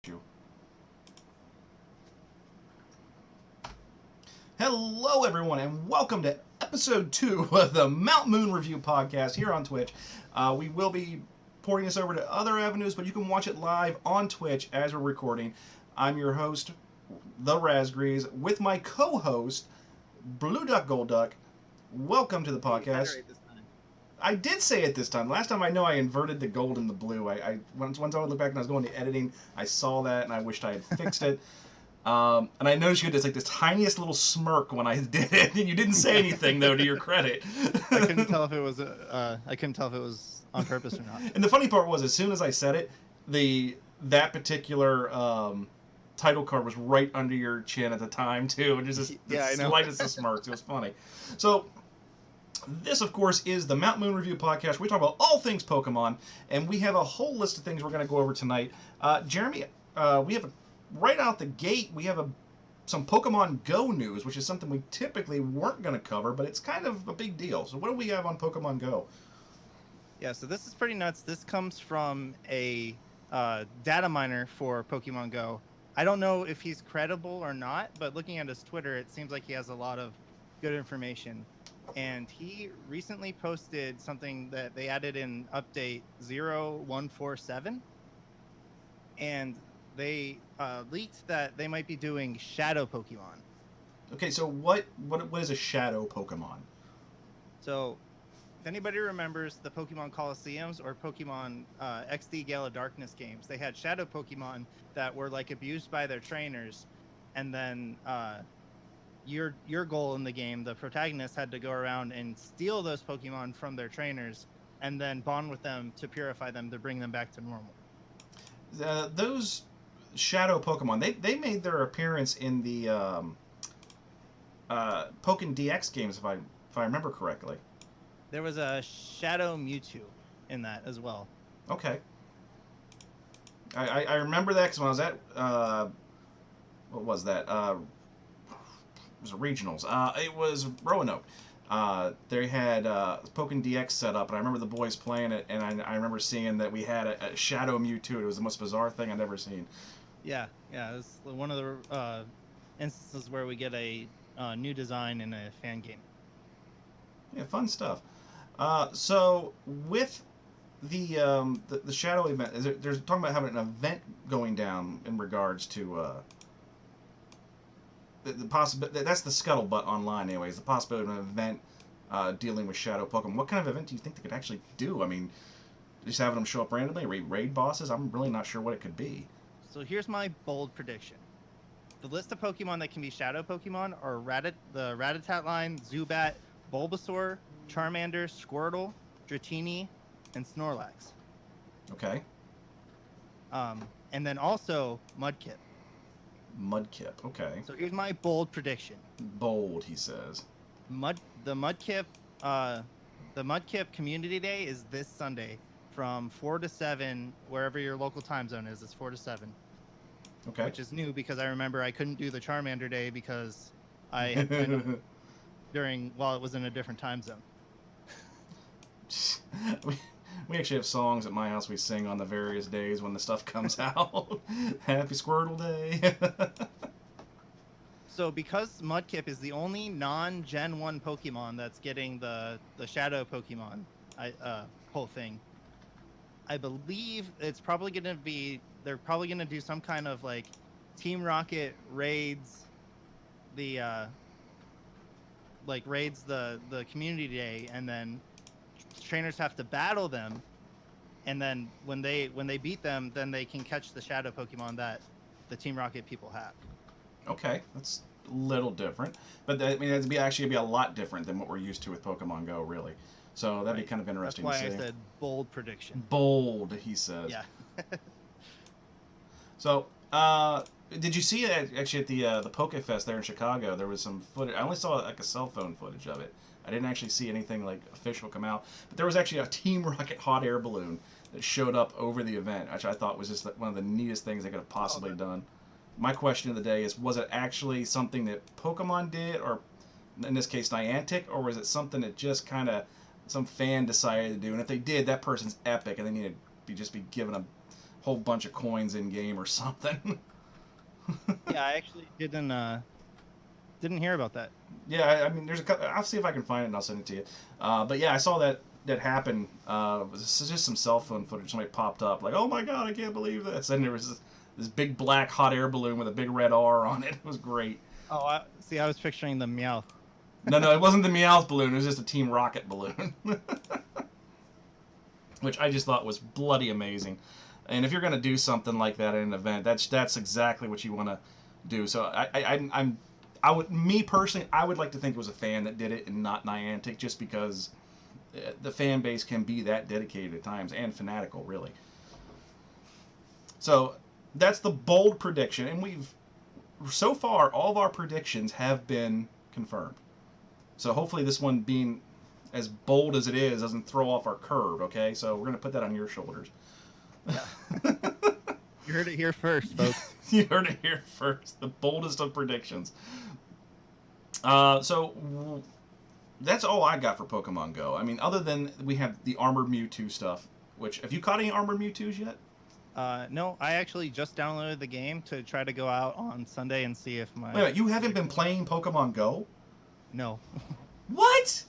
you. Hello, everyone, and welcome to episode 2 of the Mount Moon Review podcast here on Twitch. We will be porting this over to other avenues, but you can watch it live on Twitch as we're recording. I'm your host, the Raz with my co-host, Blue Duck Gold Duck. Welcome to the podcast. I did say it this time. Last time I know I inverted the gold and the blue. Once I looked back and I was going to editing, I saw that and I wished I had fixed it. And I noticed you had this tiniest little smirk when I did it, and you didn't say anything though. To your credit, I couldn't tell if it was on purpose or not. And the funny part was, as soon as I said it, that particular title card was right under your chin at the time too, and just the slightest of smirks. It was funny. So. This, of course, is the Mount Moon Review podcast. We talk about all things Pokemon, and we have a whole list of things we're going to go over tonight. Jeremy, we have right out the gate, we have some Pokemon Go news, which is something we typically weren't going to cover, but it's kind of a big deal. So what do we have on Pokemon Go? Yeah, so this is pretty nuts. This comes from a data miner for Pokemon Go. I don't know if he's credible or not, but looking at his Twitter, it seems like he has a lot of good information. And he recently posted something that they added in update 0147, and they leaked that they might be doing shadow Pokemon. Okay, so what is a shadow Pokemon? So, if anybody remembers the Pokemon Colosseums or Pokemon XD Gala Darkness games, they had shadow Pokemon that were like abused by their trainers, and then your goal in the game, the protagonist had to go around and steal those Pokemon from their trainers and then bond with them to purify them to bring them back to normal. Those shadow Pokemon, they made their appearance in the Pokken DX games, if I remember correctly. There was a Shadow Mewtwo in that as well. Okay. I remember that because when I was at what was that? It was regionals. It was Roanoke. They had Pokken DX set up, and I remember the boys playing it, and I remember seeing that we had a Shadow Mewtwo. It was the most bizarre thing I'd ever seen. Yeah. It's one of the instances where we get a new design in a fan game. Yeah, fun stuff. So with the Shadow event, there's talking about having an event going down in regards to. The possibility, that's the scuttlebutt online anyways, the possibility of an event dealing with shadow Pokemon. What kind of event do you think they could actually do? I mean, just having them show up randomly, raid bosses? I'm really not sure what it could be. So here's my bold prediction. The list of Pokemon that can be shadow Pokemon are the Rattata line, Zubat, Bulbasaur, Charmander, Squirtle, Dratini, and Snorlax. Okay. And then also Mudkip. Mudkip, okay. So here's my bold prediction. Bold, he says. The Mudkip Community Day is this Sunday from 4 to 7, wherever your local time zone is. It's 4 to 7. Okay. Which is new because I remember I couldn't do the Charmander Day because I had been while it was in a different time zone. We actually have songs at my house we sing on the various days when the stuff comes out. Happy Squirtle Day. So because Mudkip is the only non-Gen 1 Pokemon that's getting the Shadow Pokemon whole thing, I believe it's probably going to be, they're probably going to do some kind of like Team Rocket raids the community day, and then trainers have to battle them, and then when they beat them, then they can catch the shadow Pokemon that the Team Rocket people have. Okay, that's a little different, but it'd be a lot different than what we're used to with Pokemon Go, really. So that'd be kind of interesting. That's why I said bold prediction. Bold, he says. Yeah. So, did you see it actually at the PokeFest there in Chicago? There was some footage. I only saw like a cell phone footage of it. I didn't actually see anything like official come out. But there was actually a Team Rocket hot air balloon that showed up over the event, which I thought was just one of the neatest things they could have possibly done. My question of the day is, was it actually something that Pokemon did, or in this case Niantic, or was it something that just kind of some fan decided to do? And if they did, that person's epic, and they need to be given a whole bunch of coins in game or something. Yeah, I actually didn't hear about that. Yeah, I mean, there's a couple. I'll see if I can find it and I'll send it to you. But yeah, I saw that happen. This is just some cell phone footage. Somebody popped up like, "Oh my god, I can't believe this!" And there was this big black hot air balloon with a big red R on it. It was great. Oh, I was picturing the Meowth. No, it wasn't the Meowth balloon. It was just a Team Rocket balloon, which I just thought was bloody amazing. And if you're gonna do something like that at an event, that's exactly what you want to do. So me personally, I would like to think it was a fan that did it and not Niantic, just because the fan base can be that dedicated at times and fanatical, really. So that's the bold prediction, and so far all of our predictions have been confirmed. So hopefully this one, being as bold as it is, doesn't throw off our curve. Okay, so we're gonna put that on your shoulders. Yeah. You heard it here first, folks. You heard it here first. The boldest of predictions. So that's all I got for Pokemon Go. I mean, other than we have the Armored Mewtwo stuff, which, have you caught any Armored Mewtwo's yet? No, I actually just downloaded the game to try to go out on Sunday and see if my... Wait, you haven't been playing Pokemon Go? No. What?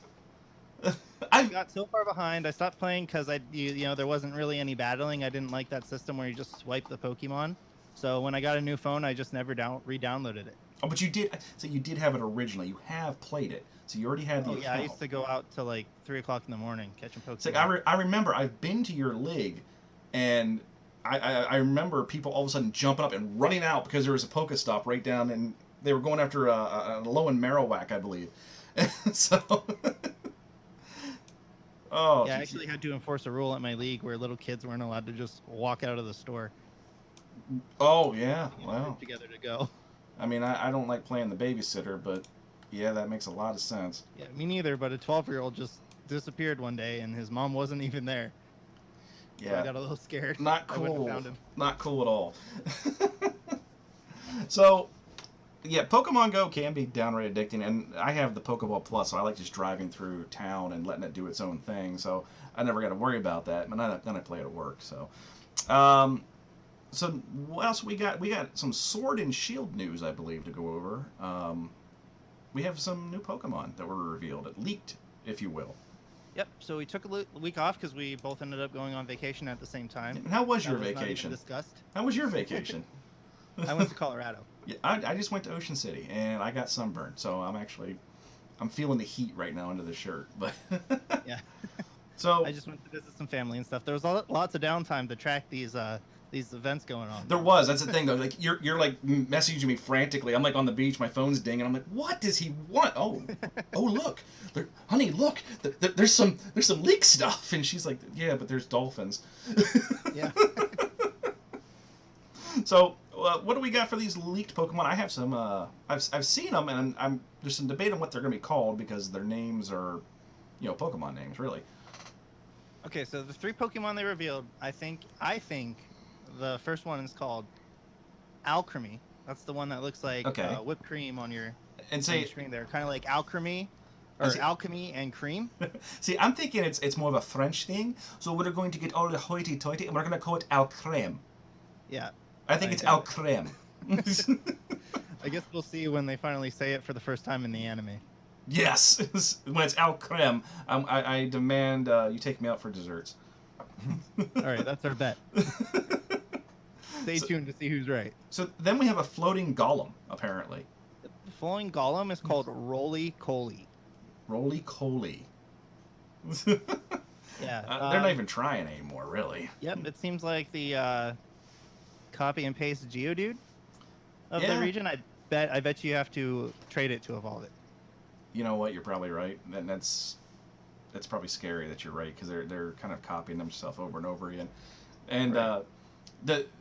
I got so far behind. I stopped playing because there wasn't really any battling. I didn't like that system where you just swipe the Pokemon. So when I got a new phone, I just never re-downloaded it. Oh, but you did. So you did have it originally. You have played it. So you already had the account. Yeah, I used to go out till like 3 o'clock in the morning catching Pokemon. It's like I remember I've been to your league, and I remember people all of a sudden jumping up and running out because there was a Pokestop right down, and they were going after a low in Marowak, I believe. So. Oh. Yeah, I actually had to enforce a rule at my league where little kids weren't allowed to just walk out of the store. Oh yeah, wow. Together to go. I mean, I don't like playing the babysitter, but yeah, that makes a lot of sense. Yeah, me neither. But a 12-year-old just disappeared one day, and his mom wasn't even there. Yeah, so I got a little scared. Not cool. I wouldn't have found him. Not cool at all. So, yeah, Pokemon Go can be downright addicting, and I have the Pokeball Plus, so I like just driving through town and letting it do its own thing. So I never got to worry about that. But then I play it at work. So, so what else we got? We got some Sword and Shield news, I believe, to go over. We have some new Pokemon that were revealed, leaked, if you will. Yep. So we took a week off because we both ended up going on vacation at the same time. And how was your vacation? Not even discussed. How was your vacation? I went to Colorado. Yeah, I just went to Ocean City and I got sunburned, so I'm feeling the heat right now under the shirt. But yeah. So I just went to visit some family and stuff. There was lots of downtime to track these events going on. There was. That's the thing, though. Like you're like messaging me frantically. I'm like on the beach, my phone's dinging. I'm like, what does he want? Oh, look, honey, look. There's some leak stuff, and she's like, yeah, but there's dolphins. Yeah. So what do we got for these leaked Pokemon? I have some. I've seen them, and there's some debate on what they're going to be called because their names are, Pokemon names, really. Okay, so the 3 Pokemon they revealed, I think the first one is called Alchemy. That's the one that looks like whipped cream on your screen there, kind of like Alchemy or Alchemy and cream. See, I'm thinking it's more of a French thing, so we're going to get all the hoity-toity, and we're going to call it Al Creme. Yeah. I think it's Al Creme. I guess we'll see when they finally say it for the first time in the anime. Yes, when it's Al Creme, I demand you take me out for desserts. All right, that's our bet. Stay tuned to see who's right. So then we have a floating golem, apparently. The floating golem is called Roly Coly. Roly Coly. Yeah. They're not even trying anymore, really. Yep, it seems like the copy and paste Geodude of the region. I bet you have to trade it to evolve it. You know what? You're probably right. And that's probably scary that you're right, because they're kind of copying themselves over and over again. And right.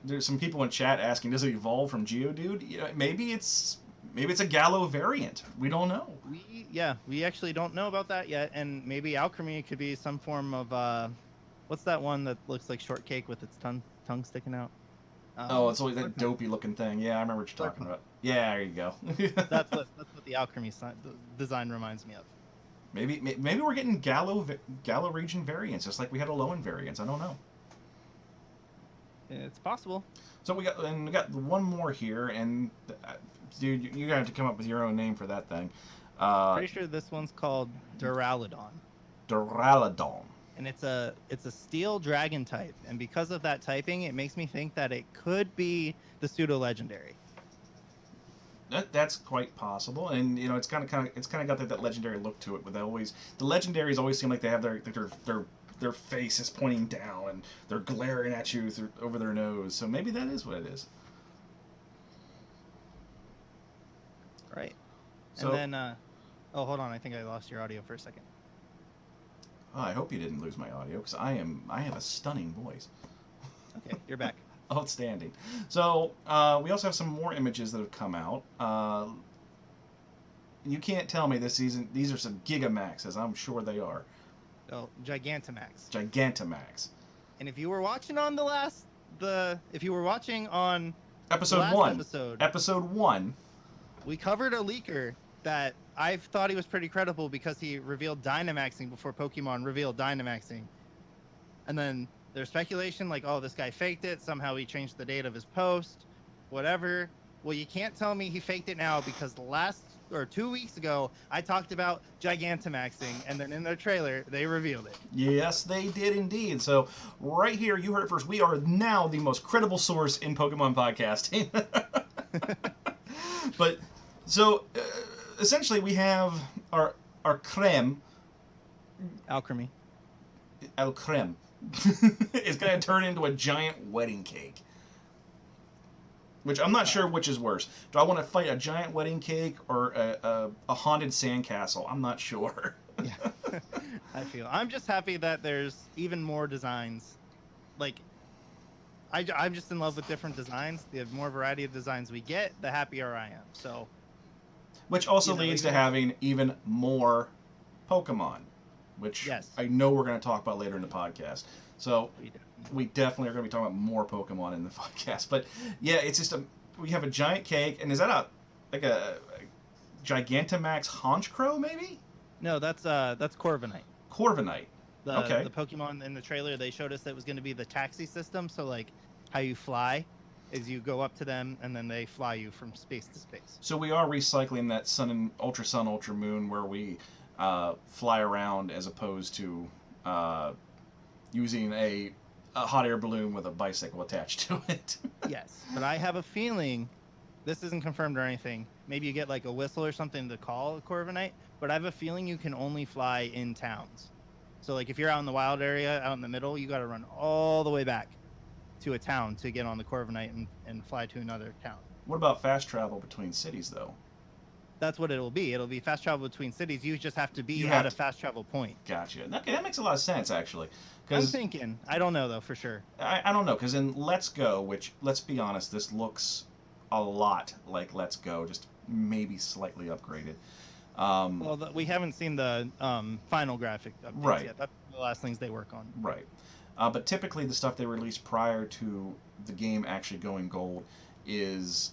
There's some people in chat asking, does it evolve from Geodude? Maybe it's a Gallo variant. We don't know. We actually don't know about that yet. And maybe Alchemy could be some form of what's that one that looks like shortcake with its tongue sticking out? It's always that dopey looking thing. Yeah, I remember what you're talking about. Yeah, there you go. that's what the Alchemy design reminds me of. Maybe we're getting Gallo region variants, just like we had Alolan variants. I don't know. It's possible. So we got one more here, and dude, you're gonna have to come up with your own name for that thing. Pretty sure this one's called Duraludon. Duraludon. And it's a steel dragon type, and because of that typing, it makes me think that it could be the pseudo legendary. That's quite possible, and it's kind of got that legendary look to it. But the legendaries always seem like they have their face is pointing down and they're glaring at you over their nose. So maybe that is what it is. Right. So, and then, oh, hold on, I think I lost your audio for a second. I hope you didn't lose my audio because I have a stunning voice. Okay, you're back. Outstanding. So we also have some more images that have come out. You can't tell me this season these are some Gigamaxes. I'm sure they are. Oh, Gigantamax. Gigantamax. And if you were watching on if you were watching on episode one, we covered a leaker that I thought he was pretty credible because he revealed Dynamaxing before Pokemon revealed Dynamaxing. And then there's speculation like, oh, this guy faked it. Somehow he changed the date of his post, whatever. Well, you can't tell me he faked it now because 2 weeks ago, I talked about Gigantamaxing, and then in their trailer, they revealed it. Yes, they did indeed. So right here, you heard it first. We are now the most credible source in Pokemon podcasting. But so essentially, we have our creme. Alchemy. El creme. Is going to turn into a giant wedding cake. Which I'm not sure which is worse. Do I want to fight a giant wedding cake or a haunted sandcastle? I'm not sure. Yeah, I'm just happy that there's even more designs. Like, I'm just in love with different designs. The more variety of designs we get, the happier I am. So, which also leads to having even more Pokemon, which yes. I know we're going to talk about later in the podcast. So we definitely are going to be talking about more Pokemon in the podcast. But yeah, it's just we have a giant cake, and is that a Gigantamax Honchkrow maybe? No, that's Corviknight. Corviknight. Okay. The Pokemon in the trailer, they showed us that it was going to be the taxi system. So like how you fly is you go up to them and then they fly you from space to space. So we are recycling that Sun, Ultra Moon where we fly around as opposed to using a hot air balloon with a bicycle attached to it. Yes, but I have a feeling, this isn't confirmed or anything, maybe you get like a whistle or something to call a Corviknight, but I have a feeling you can only fly in towns. So like if you're out in the wild area, out in the middle, you got to run all the way back to a town to get on the Corviknight and fly to another town. What about fast travel between cities, though? That's what it'll be. It'll be fast travel between cities. You just have to be at a fast travel point. Gotcha. Okay, that makes a lot of sense, actually. I'm thinking. I don't know, though, for sure. I don't know, because in Let's Go, which, let's be honest, this looks a lot like Let's Go, just maybe slightly upgraded. Well, we haven't seen the final graphic updates yet. That's the last things they work on. Right. But typically the stuff they release prior to the game actually going gold is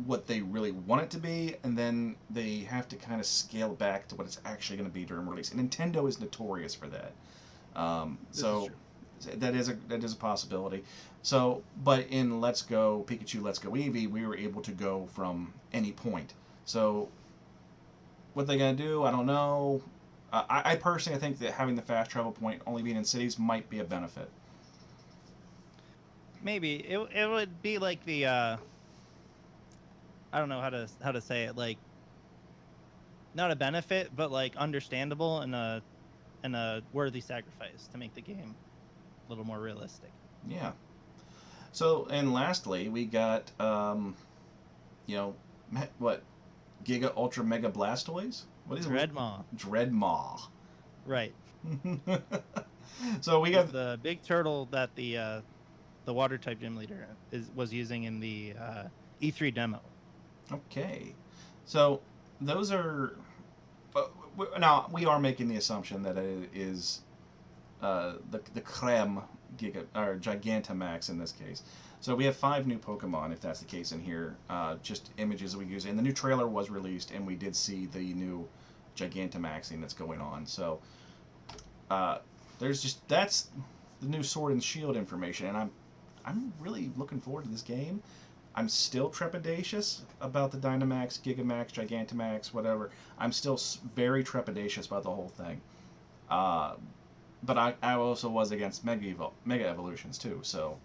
what they really want it to be, and then they have to kind of scale back to what it's actually going to be during release. And Nintendo is notorious for that. So that is a possibility. So, but in Let's Go Pikachu, Let's Go Eevee, we were able to go from any point. So, what they're going to do, I don't know. I personally think that having the fast travel point only being in cities might be a benefit. Maybe it would be like the I don't know how to say it, like not a benefit, but like understandable and a worthy sacrifice to make the game a little more realistic. Yeah. So, and lastly, we got what, Giga Ultra Mega Blastoise? What is it? Dreadmaw. Right. So we got the big turtle that the water type gym leader was using in the E3 demo. Okay, so those are now we are making the assumption that it is the creme Giga or Gigantamax in this case. So we have 5 new Pokemon, if that's the case in here. Just images that we use, and the new trailer was released, and we did see the new Gigantamaxing that's going on. So that's the new Sword and Shield information, and I'm really looking forward to this game. I'm still trepidatious about the Dynamax, Gigamax, Gigantamax, whatever. I'm still very trepidatious about the whole thing. Uh, but I also was against Mega Evolutions too, so.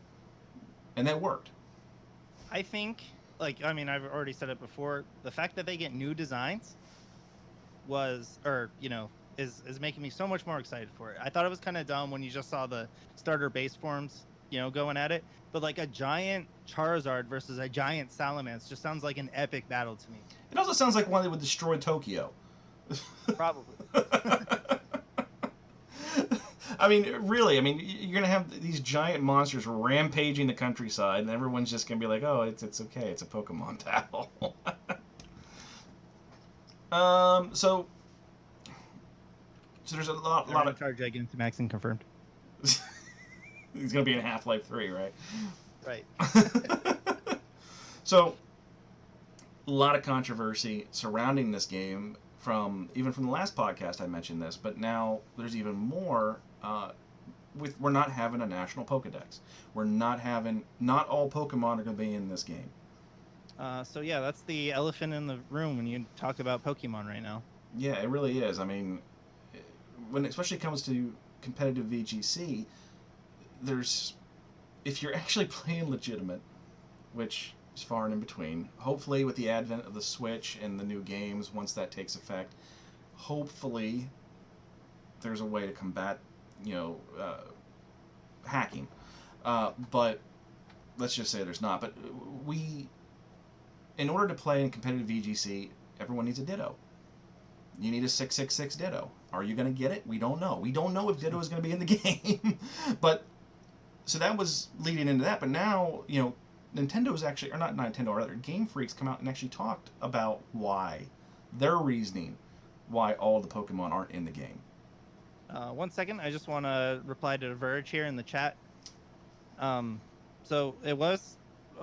And that worked. I think, like, I mean, I've already said it before. The fact that they get new designs is making me so much more excited for it. I thought it was kind of dumb when you just saw the starter base forms, going at it. But like a giant Charizard versus a giant Salamence just sounds like an epic battle to me. It also sounds like one that would destroy Tokyo. Probably. I mean, really, you're going to have these giant monsters rampaging the countryside, and everyone's just going to be like, oh, it's okay, it's a Pokemon battle. So there's a lot of... Gigantamax and confirmed. He's going to be in Half-Life 3, right? Right. So, a lot of controversy surrounding this game even from the last podcast I mentioned this, but now there's even more. We're not having a national Pokedex. Not all Pokemon are going to be in this game. So yeah, that's the elephant in the room when you talk about Pokemon right now. Yeah, it really is. I mean, when it especially comes to competitive VGC, if you're actually playing legitimate, which is far and in between, hopefully with the advent of the Switch and the new games, once that takes effect, hopefully there's a way to combat, hacking. But let's just say there's not. But in order to play in competitive VGC, everyone needs a Ditto. You need a 666 Ditto. Are you going to get it? We don't know. We don't know if Ditto is going to be in the game. But so that was leading into that. But now, Nintendo's actually, or not Nintendo, or rather, Game Freak's come out and actually talked about their reasoning why all the Pokemon aren't in the game. 1 second, I just want to reply to Verge here in the chat. So it was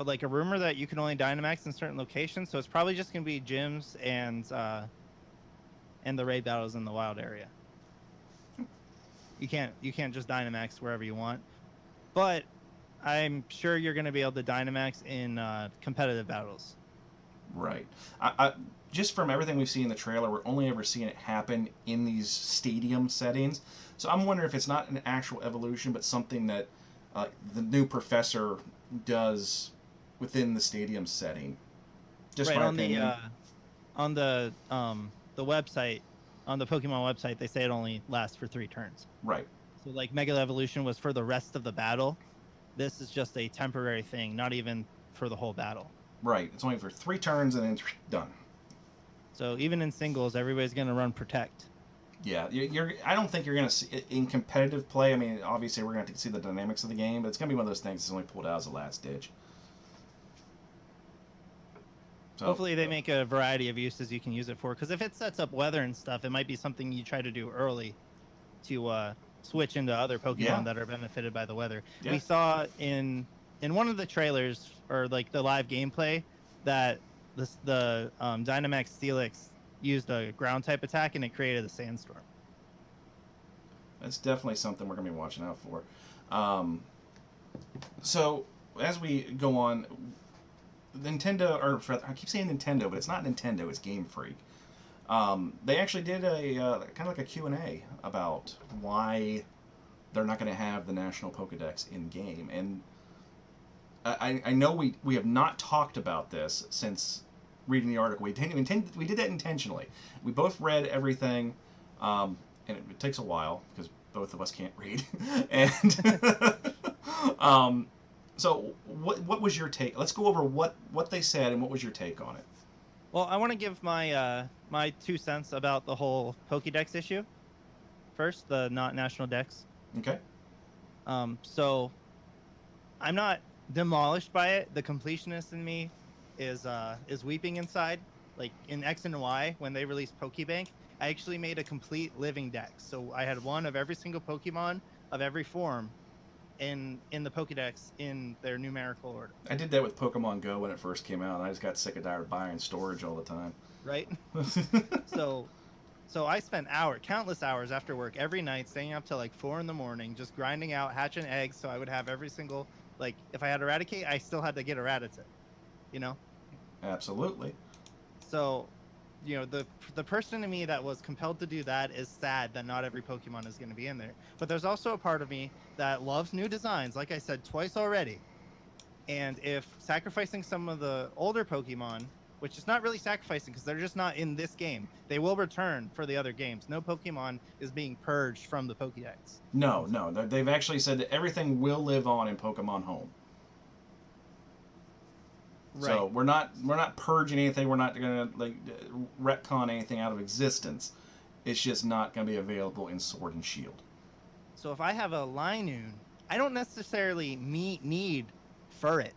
like a rumor that you can only Dynamax in certain locations, so it's probably just going to be gyms and the raid battles in the wild area. You can't just Dynamax wherever you want, but I'm sure you're going to be able to Dynamax in competitive battles. Right. I just from everything we've seen in the trailer, we're only ever seeing it happen in these stadium settings. So I'm wondering if it's not an actual evolution, but something that the new professor does within the stadium setting. Just right, my opinion. On the website, on the Pokemon website, they say it only lasts for 3 turns. Right. So like Mega Evolution was for the rest of the battle. This is just a temporary thing, not even for the whole battle. Right. It's only for 3 turns and then done. So even in singles, everybody's going to run Protect. Yeah, I don't think you're going to see in competitive play. I mean, obviously we're going to see the dynamics of the game, but it's going to be one of those things that's only pulled out as a last ditch. So, hopefully they make a variety of uses you can use it for, because if it sets up weather and stuff, it might be something you try to do early to switch into other Pokemon that are benefited by the weather. Yeah. We saw in one of the trailers, or like the live gameplay, that the Dynamax Steelix used a ground type attack and it created a sandstorm. That's definitely something we're going to be watching out for. So as we go on, Nintendo, or I keep saying Nintendo, but it's not Nintendo, it's Game Freak. They actually did a kind of like a Q&A about why they're not going to have the National Pokedex in game. And I know we have not talked about this since reading the article. We did that intentionally. We both read everything, and it takes a while because both of us can't read. And so what was your take? Let's go over what they said and what was your take on it. Well, I want to give my my 2 cents about the whole Pokédex issue. First, the not national dex. Okay. So I'm not demolished by it. The completionist in me is weeping inside. Like in X and Y, when they released Pokebank, I actually made a complete living dex. So I had one of every single Pokemon of every form in the Pokedex in their numerical order. I did that with Pokemon Go when it first came out, and I just got sick and tired of buying storage all the time. Right? So I spent countless hours after work every night, staying up till like 4 a.m, just grinding out, hatching eggs, so I would have every single Like if I had Eradicate, I still had to get Eradicate, you know? Absolutely. So, the person in me that was compelled to do that is sad that not every Pokemon is going to be in there. But there's also a part of me that loves new designs, like I said twice already. And if sacrificing some of the older Pokemon, which is not really sacrificing because they're just not in this game, they will return for the other games. No Pokemon is being purged from the Pokédex. No, no. They've actually said that everything will live on in Pokemon Home. Right. So we're not purging anything. We're not gonna retcon anything out of existence. It's just not gonna be available in Sword and Shield. So if I have a Linoon, I don't necessarily need Furret.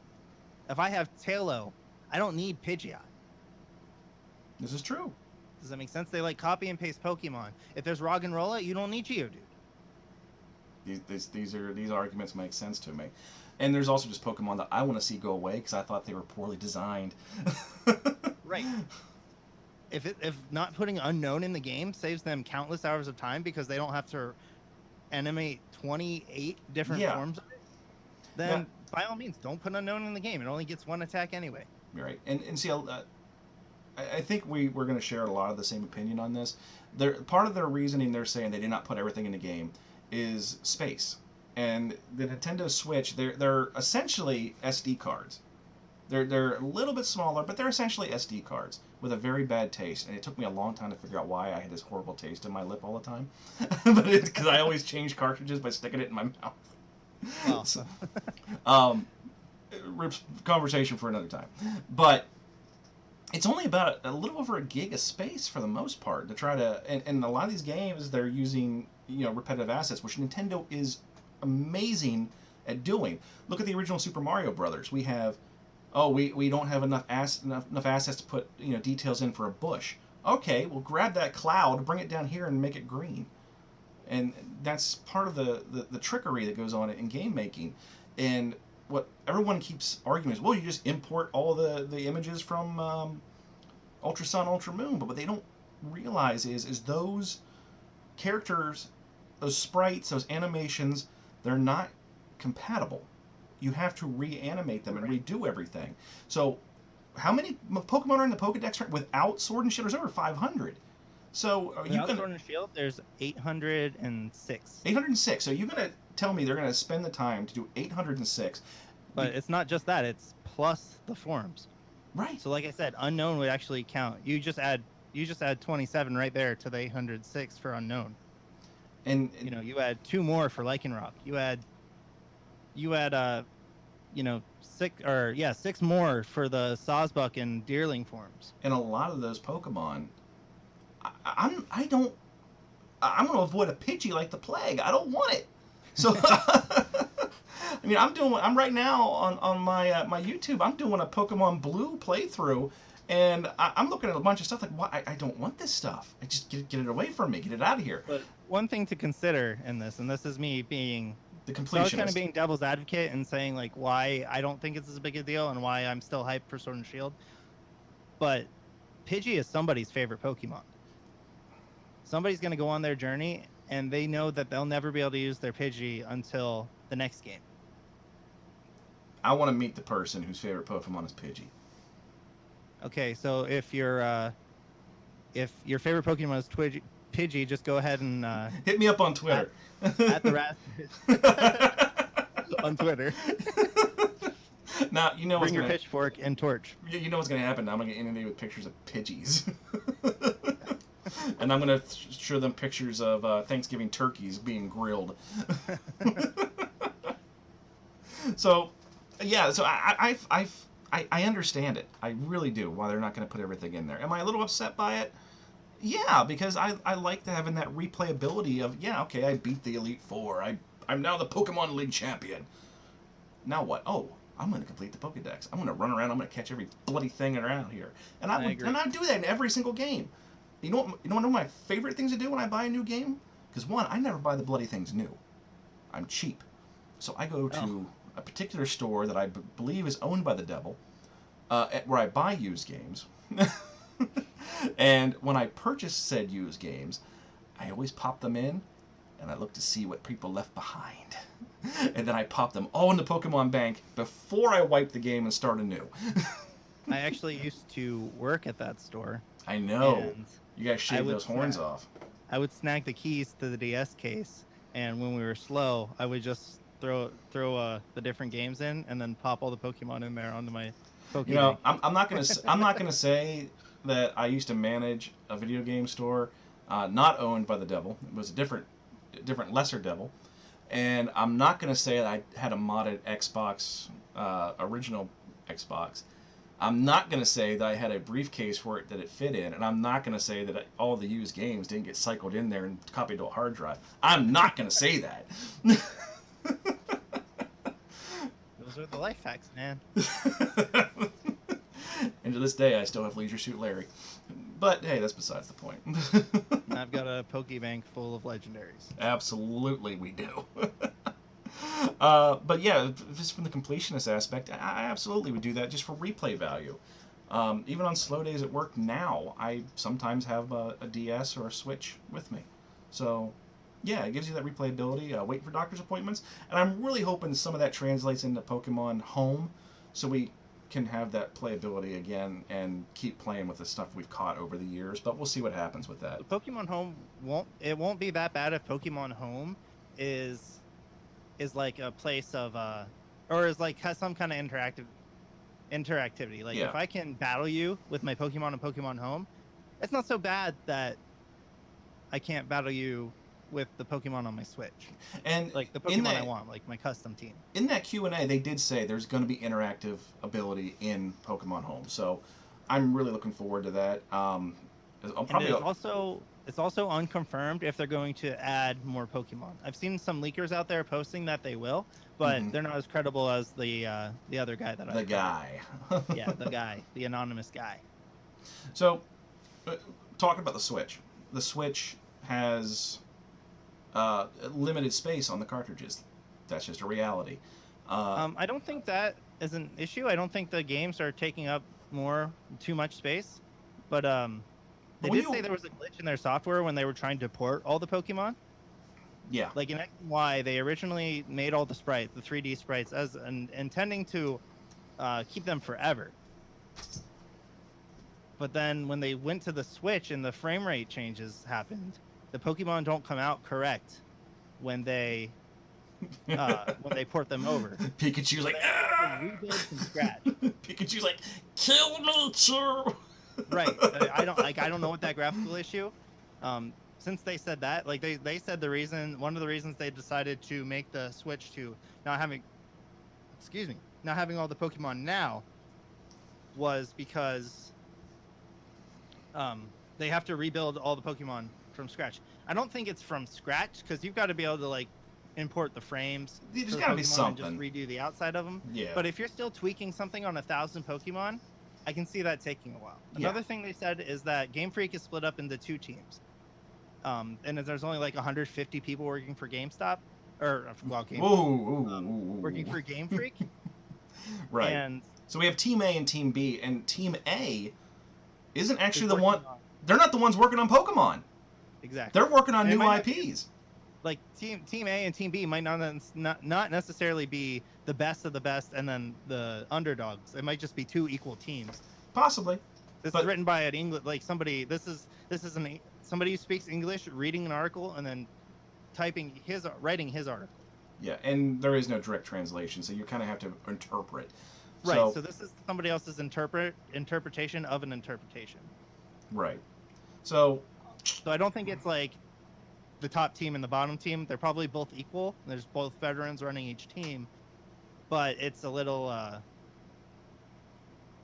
If I have Tailo, I don't need Pidgeot. This is true. Does that make sense? They like copy and paste Pokemon. If there's Roggenrola, you don't need Geodude. These arguments make sense to me. And there's also just Pokemon that I want to see go away because I thought they were poorly designed. Right. If not putting Unknown in the game saves them countless hours of time because they don't have to animate 28 different forms of it, then by all means, don't put Unknown in the game. It only gets one attack anyway. Right. And see, I think we're going to share a lot of the same opinion on this. Part of their reasoning they're saying they did not put everything in the game is space. And the Nintendo Switch, they're essentially SD cards. They're a little bit smaller, but they're essentially SD cards with a very bad taste. And it took me a long time to figure out why I had this horrible taste in my lip all the time. But it's because I always change cartridges by sticking it in my mouth. Oh. So, conversation for another time. But it's only about a little over a gig of space for the most part to try to... And a lot of these games, they're using repetitive assets, which Nintendo is amazing at doing. Look at the original Super Mario Brothers. We have, we don't have enough assets to put details in for a bush. Okay, well grab that cloud, bring it down here, and make it green. And that's part of the trickery that goes on in game making. And what everyone keeps arguing is, well, you just import all the images from Ultra Sun, Ultra Moon. But what they don't realize is those characters, those sprites, those animations, they're not compatible. You have to reanimate them and redo everything. So how many Pokemon are in the Pokedex without Sword and Shield? There's over 500. So without Sword and Shield, there's 806. 806. So you're going to tell me they're going to spend the time to do 806. But it's not just that. It's plus the forms. Right. So like I said, Unknown would actually count. You just add 27 right there to the 806 for Unknown. And you add 2 more for Lycanroc. You add 6 more for the Sawsbuck and Deerling forms. And a lot of those Pokemon, I'm going to avoid a Pidgey like the plague. I don't want it. So I mean, I'm right now on my my YouTube. I'm doing a Pokemon Blue playthrough. And I'm looking at a bunch of stuff like, why I don't want this stuff. I just get it away from me. Get it out of here. But one thing to consider in this, and this is me being the completionist. So I was kind of being devil's advocate and saying like why I don't think it's as big a deal and why I'm still hyped for Sword and Shield. But Pidgey is somebody's favorite Pokemon. Somebody's going to go on their journey and they know that they'll never be able to use their Pidgey until the next game. I want to meet the person whose favorite Pokemon is Pidgey. Okay, so if your favorite Pokemon is Pidgey, just go ahead and hit me up on Twitter. At the Raz on Twitter. Now bring your pitchfork and torch. You know what's gonna happen? Now I'm gonna get inundated with pictures of Pidgeys, and I'm gonna show them pictures of Thanksgiving turkeys being grilled. So, yeah. So I understand it. I really do. Why they're not going to put everything in there. Am I a little upset by it? Yeah, because I like having that replayability of, okay, I beat the Elite Four. I'm now the Pokemon League champion. Now what? Oh, I'm going to complete the Pokedex. I'm going to run around. I'm going to catch every bloody thing around here. And I do that in every single game. You know one of my favorite things to do when I buy a new game? Because one, I never buy the bloody things new. I'm cheap. So I go to a particular store that I believe is owned by the devil, where I buy used games. And when I purchase said used games, I always pop them in, and I look to see what people left behind. and then I pop them all into Pokemon Bank before I wipe the game and start anew. I actually used to work at that store. I know. And You guys shave those horns off. I would snag the keys to the DS case, and when we were slow, I would just throw the different games in, and then pop all the Pokemon in there onto my Pokemon. You know, I'm not gonna say that I used to manage a video game store, not owned by the devil. It was a different lesser devil, and I'm not gonna say that I had a modded Xbox, original Xbox. I'm not going to say that I had a briefcase for it that it fit in, and I'm not going to say that all the used games didn't get cycled in there and copied to a hard drive. I'm not going to say that. Those are the life hacks, man. And to this day, I still have Leisure Suit Larry. But, hey, that's besides the point. I've got a Pokebank full of legendaries. Absolutely we do. But yeah, just from the completionist aspect, I absolutely would do that just for replay value. Even on slow days at work now, I sometimes have a DS or a Switch with me. So, yeah, it gives you that replayability. Wait for doctor's appointments. And I'm really hoping some of that translates into Pokemon Home, so we can have that playability again and keep playing with the stuff we've caught over the years. But we'll see what happens with that. Pokemon Home won't be that bad if Pokemon Home is like a place of or is like has some kind of interactivity. Like if I can battle you with my Pokemon in Pokemon Home, it's not so bad that I can't battle you with the Pokemon on my Switch. And like the Pokemon I want, like my custom team. In that Q&A, they did say there's going to be interactive ability in Pokemon Home, so I'm really looking forward to that. It's also unconfirmed if they're going to add more Pokemon. I've seen some leakers out there posting that they will, but they're not as credible as the other guy that the guy. Yeah, the guy, the anonymous guy. So, talking about the Switch. The Switch has limited space on the cartridges. That's just a reality. I don't think that is an issue. I don't think the games are taking up too much space, but they did say there was a glitch in their software when they were trying to port all the Pokemon. Yeah. Like in X and Y, they originally made all the sprites, the 3D sprites, as intending to keep them forever. But then when they went to the Switch and the frame rate changes happened, the Pokemon don't come out correct when they port them over. Pikachu's like, rebuild from scratch. Pikachu's like, kill me, sir. Right. I don't know what that graphical issue. Since they said that, like they said one of the reasons they decided to make the switch to not having all the Pokemon now was because they have to rebuild all the Pokemon from scratch. I don't think it's from scratch because you've got to be able to like import the frames. There's got to be something. And just redo the outside of them. Yeah. But if you're still tweaking something on 1,000 Pokemon, I can see that taking a while. Another thing they said is that Game Freak is split up into 2 teams. And there's only like 150 people working for GameStop, working for Game Freak. Right. And so we have Team A and Team B, and Team A isn't actually the one. They're not the ones working on Pokemon. Exactly. They're working on new IPs. Like Team A and Team B might not necessarily be the best of the best, and then the underdogs. It might just be 2 equal teams. Possibly. This is written by an English, like somebody. This is somebody who speaks English, reading an article and then writing his article. Yeah, and there is no direct translation, so you kind of have to interpret. Right. So this is somebody else's interpretation of an interpretation. Right. So I don't think it's like the top team and the bottom team. They're probably both equal. There's both veterans running each team, but it's a little.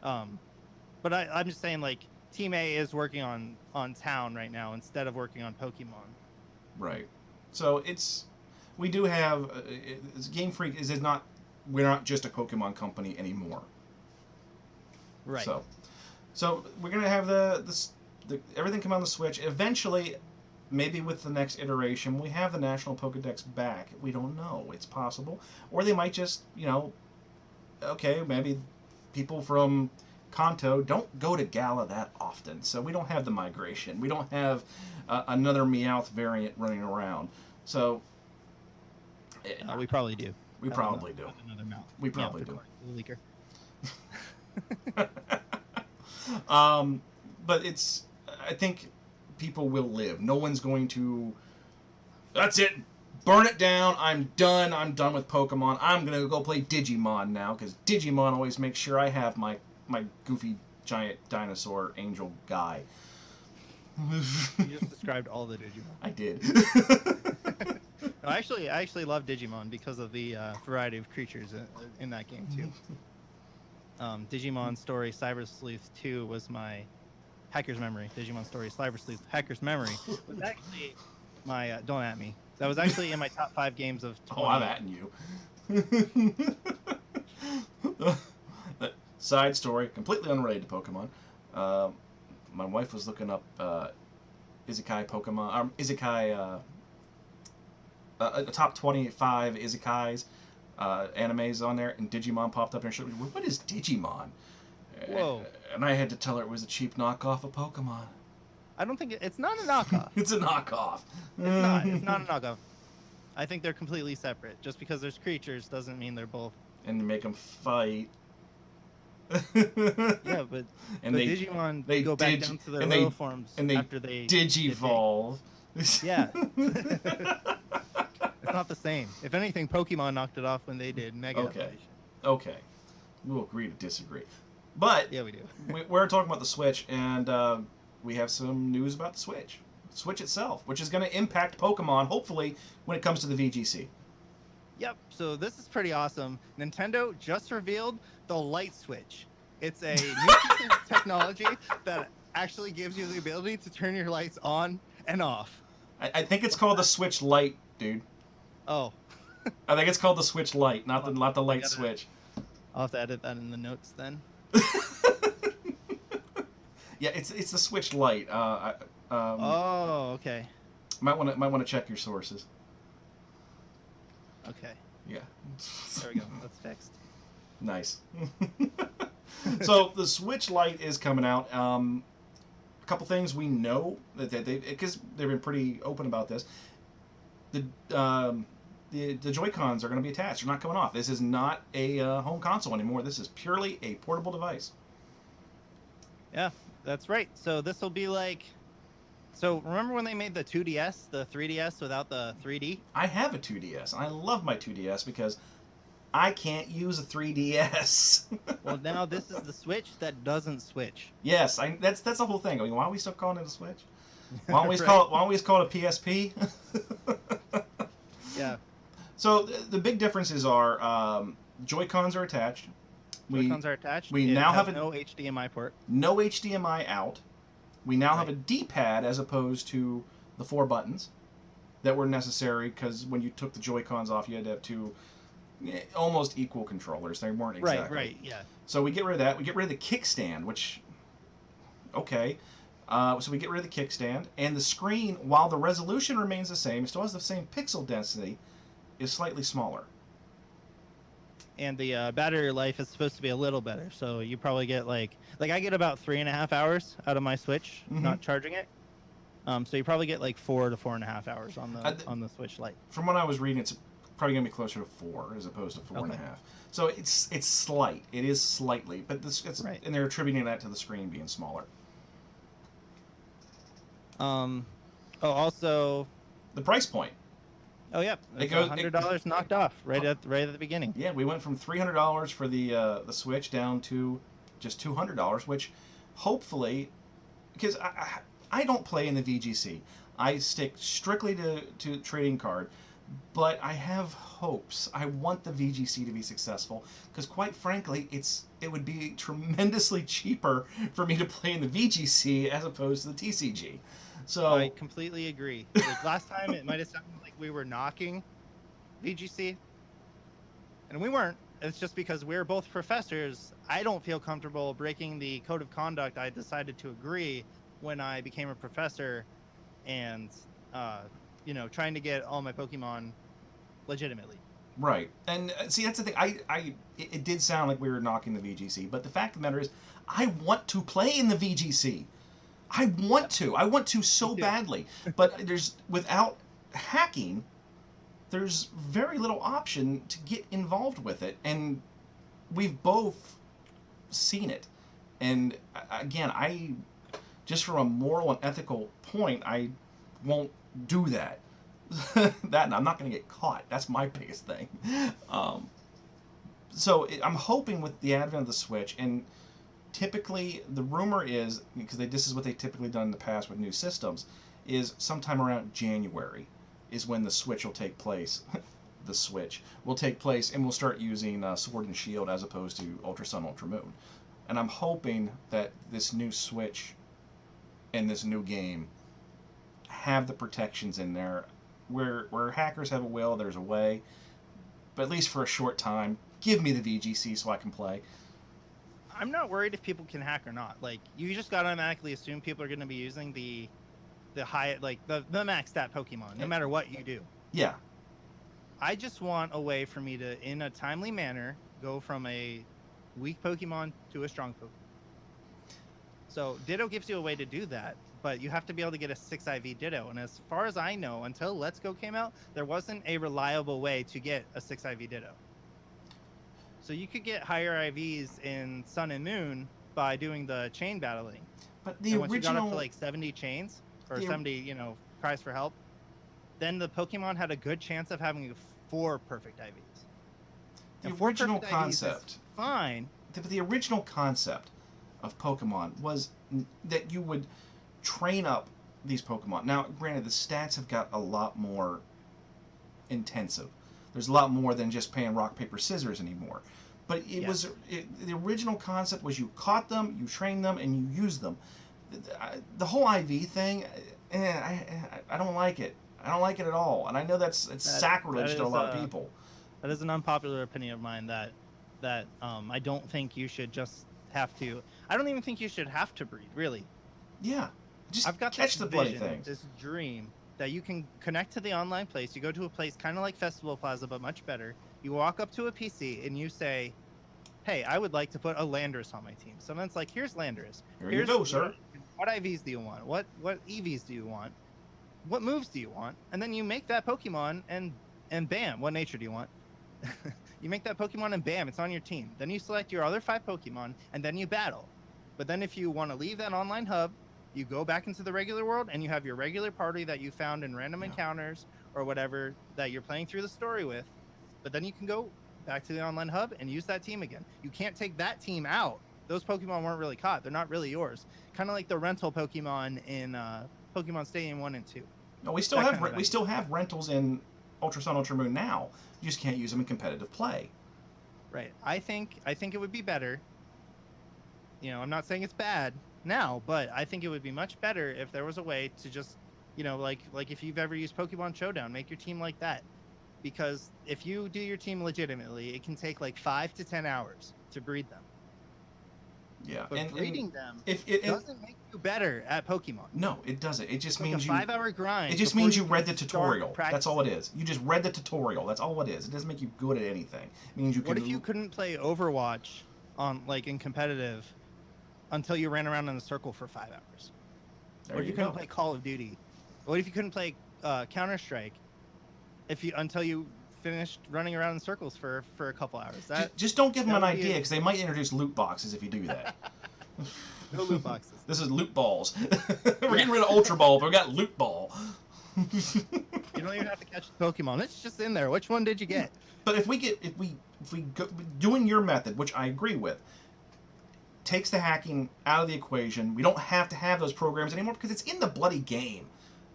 But I'm just saying, like, Team A is working on Town right now instead of working on Pokemon. Right. So we do have Game Freak we're not just a Pokemon company anymore. Right. So we're gonna have the everything come on the Switch. Eventually, maybe with the next iteration, we have the National Pokedex back. We don't know. It's possible, or they might just maybe people from Kanto don't go to Gala that often, so we don't have the migration. We don't have another Meowth variant running around. So We probably do. We probably do. Another mount. We probably do. The leaker. But I think people will live. No one's going to, that's it, burn it down, I'm done with Pokemon, I'm going to go play Digimon now, because Digimon always makes sure I have my goofy giant dinosaur angel guy. You just described all the Digimon. I did. No, I actually love Digimon because of the variety of creatures in that game too. Digimon Story Cyber Sleuth 2 was my Hacker's Memory. Digimon Story Cyber Sleuth Hacker's Memory was actually my don't at me. That was actually in my top 5 games of 20. Oh, I'm atting you. Side story, completely unrelated to Pokemon. My wife was looking up Isekai Pokemon, a top 25 Isekais animes on there, and Digimon popped up and showed me, what is Digimon? Whoa. And I had to tell her it was a cheap knockoff of Pokemon. I don't think it's not a knockoff. It's a knockoff. It's not a knockoff. I think they're completely separate. Just because there's creatures doesn't mean they're both. And make them fight. Yeah, but they Digimon they go back down to their low forms after they digivolve. Yeah. It's not the same. If anything, Pokemon knocked it off when they did Mega Evolution. Okay. We'll agree to disagree. But yeah, we do. We're talking about the Switch, and we have some news about the Switch. Switch itself, which is going to impact Pokemon, hopefully, when it comes to the VGC. Yep, so this is pretty awesome. Nintendo just revealed the Light Switch. It's a new piece of technology that actually gives you the ability to turn your lights on and off. I think it's called the Switch Lite, dude. Oh. I think it's called the Switch Lite, not the light switch. I'll have to edit that in the notes then. Yeah, it's the Switch Lite. Oh, okay. Might want to check your sources. Okay. Yeah. There we go. That's fixed. Nice. So the Switch Lite is coming out. A couple things we know that because they've been pretty open about this. The Joy-Cons are going to be attached. They're not coming off. This is not a home console anymore. This is purely a portable device. Yeah, that's right. So this will be like... So remember when they made the 2DS, the 3DS without the 3D? I have a 2DS, and I love my 2DS because I can't use a 3DS. Well, now this is the Switch that doesn't switch. Yes, that's the whole thing. I mean, why are we still calling it a Switch? Why don't we Right. why don't we just call it a PSP? Yeah. So the big differences are Joy-Cons are attached. Joy-Cons are attached. We It now has have no HDMI port. no HDMI out. We now have a Right. D-pad as opposed to the 4 buttons that were necessary because when you took the Joy-Cons off, you had to have 2 almost equal controllers. They weren't exactly. Right, yeah. So we get rid of that. We get rid of the kickstand, which, okay. So we get rid of the kickstand. And the screen, while the resolution remains the same, it still has the same pixel density, is slightly smaller. And the battery life is supposed to be a little better. So you probably get like I get about 3.5 hours out of my Switch, not charging it. So you probably get like 4 to 4.5 hours on the Switch Lite. From what I was reading, it's probably going to be closer to 4 as opposed to 4.5. So it's slight. It is slightly, but Right. And they're attributing that to the screen being smaller. Also, the price point. Oh yeah, it's $100 knocked off right at the beginning. Yeah, we went from $300 for the Switch down to just $200, which hopefully, because I don't play in the VGC, I stick strictly to trading card, but I have hopes. I want the VGC to be successful because, quite frankly, it would be tremendously cheaper for me to play in the VGC as opposed to the TCG. So I completely agree. Like last time, it might have sounded like we were knocking VGC, and we weren't. It's just because we're both professors. I don't feel comfortable breaking the code of conduct I decided to agree when I became a professor, and trying to get all my Pokemon legitimately. Right, and see that's the thing. It did sound like we were knocking the VGC, but the fact of the matter is, I want to play in the VGC. I want to so badly, but without hacking, there's very little option to get involved with it, and we've both seen it. And again, I just from a moral and ethical point, I won't do that. That, and I'm not going to get caught. That's my biggest thing. I'm hoping with the advent of the Switch, and typically the rumor is, because this is what they've typically done in the past with new systems, is sometime around January is when the Switch will take place. The Switch will take place, and we'll start using Sword and Shield as opposed to Ultra Sun, Ultra Moon. And I'm hoping that this new Switch and this new game have the protections in there. Where hackers have a will, there's a way. But at least for a short time, give me the VGC so I can play. I'm not worried if people can hack or not. Like, you just gotta automatically assume people are going to be using the high, like the max stat Pokemon, no matter what you do. Yeah. I just want a way for me to, in a timely manner, go from a weak Pokemon to a strong Pokemon. So Ditto gives you a way to do that, but you have to be able to get a 6 IV Ditto. And as far as I know, until Let's Go came out, there wasn't a reliable way to get a 6 IV Ditto. So you could get higher IVs in Sun and Moon by doing the chain battling. But the and once original... you got up to like 70 chains, or 70, cries for help, then the Pokemon had a good chance of having 4 perfect IVs. The original concept... fine. The original concept of Pokemon was that you would train up these Pokemon. Now, granted, the stats have got a lot more intensive. There's a lot more than just playing rock, paper, scissors anymore. But the original concept was you caught them, you trained them, and you used them. The whole IV thing, I don't like it. I don't like it at all. And I know it's sacrilege to a lot of people. That is an unpopular opinion of mine that I don't think you should just have to. I don't even think you should have to breed, really. Yeah. Just I've got catch this the bloody vision, things. this dream that you can connect to the online place. You go to a place kind of like Festival Plaza, but much better. You walk up to a PC and you say, hey, I would like to put a Landorus on my team. So then it's like, here's Landorus. Here you go, sir. What IVs do you want? What EVs do you want? What moves do you want? And then you make that Pokemon and bam, what nature do you want? You make that Pokemon and bam, it's on your team. Then you select your other 5 Pokemon and then you battle. But then if you want to leave that online hub, you go back into the regular world and you have your regular party that you found in random encounters or whatever that you're playing through the story with. But then you can go back to the online hub and use that team again. You can't take that team out. Those Pokemon weren't really caught. They're not really yours. Kind of like the rental Pokemon in Pokemon Stadium 1 and 2. No, we still have rentals in Ultra Sun, Ultra Moon now. You just can't use them in competitive play. Right. I think it would be better. I'm not saying it's bad now, but I think it would be much better if there was a way to just, like if you've ever used Pokemon Showdown, make your team like that. Because if you do your team legitimately, it can take like 5 to 10 hours to breed them. Yeah, but breeding them it doesn't make you better at Pokemon. No, it doesn't. It just means a 5-hour grind. It just means you read the tutorial. That's all it is. You just read the tutorial. That's all it is. It doesn't make you good at anything. It means you can. What if you couldn't play Overwatch on in competitive until you ran around in a circle for 5 hours? What if you couldn't play Call of Duty? What if you couldn't play Counter-Strike until you finished running around in circles for a couple hours? Just don't give them an idea, because they might introduce loot boxes if you do that. No loot boxes. This is loot balls. We're getting rid of Ultra Ball, but we got loot ball. You don't even have to catch the Pokemon. It's just in there. Which one did you get? But if we go doing your method, which I agree with, takes the hacking out of the equation. We don't have to have those programs anymore because it's in the bloody game.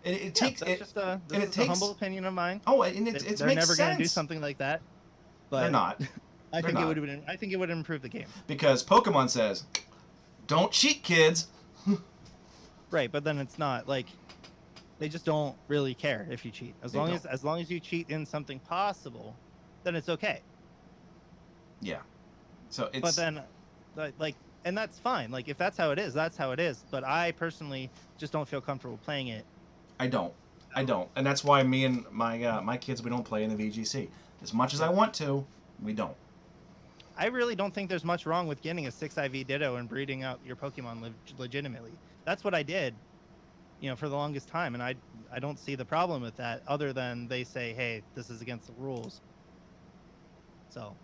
It takes a humble opinion of mine. Oh, and it they're makes never going sense. to do something like that. But they're not. I think it would improve the game. Because Pokemon says, "Don't cheat, kids." Right, but then it's not like they just don't really care if you cheat. As long as you cheat in something possible, then it's okay. Yeah. So it's. But then, and that's fine. Like if that's how it is, that's how it is. But I personally just don't feel comfortable playing it. I don't, and that's why me and my kids, we don't play in the VGC. As much as I want to, we don't. I really don't think there's much wrong with getting a 6 IV Ditto and breeding out your Pokemon legitimately. That's what I did, for the longest time, and I don't see the problem with that, other than they say, hey, this is against the rules. So.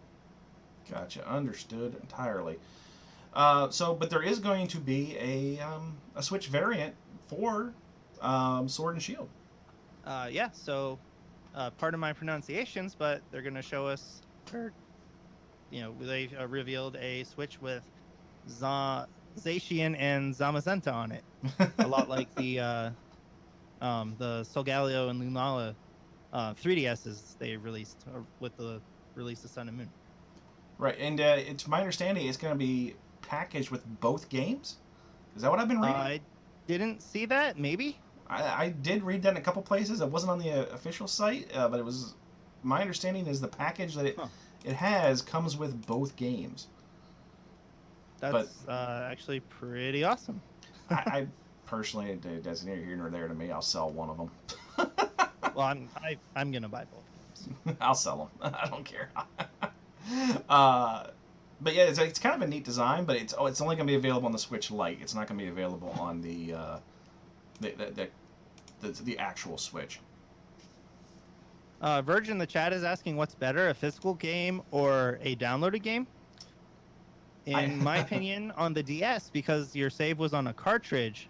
Gotcha. Understood entirely. But there is going to be a Switch variant for Sword and Shield. Yeah. So, part of my pronunciations, but they're going to show us, or they revealed a Switch with Zacian and Zamazenta on it, a lot like the Solgaleo and Lunala 3DSs they released with the release of Sun and Moon. Right, and it's my understanding it's going to be packaged with both games. Is that what I've been reading? I didn't see that. Maybe. I did read that in a couple places. It wasn't on the official site, but it was. My understanding is the package that it has comes with both games. That's actually pretty awesome. I personally, it doesn't neither here nor there to me. I'll sell one of them. Well, I'm gonna buy both games. I'll sell them. I don't care. But yeah, it's kind of a neat design, but it's only going to be available on the Switch Lite. It's not going to be available on the actual Switch. Virgin in the chat is asking what's better, a physical game or a downloaded game? In my opinion, on the DS, because your save was on a cartridge,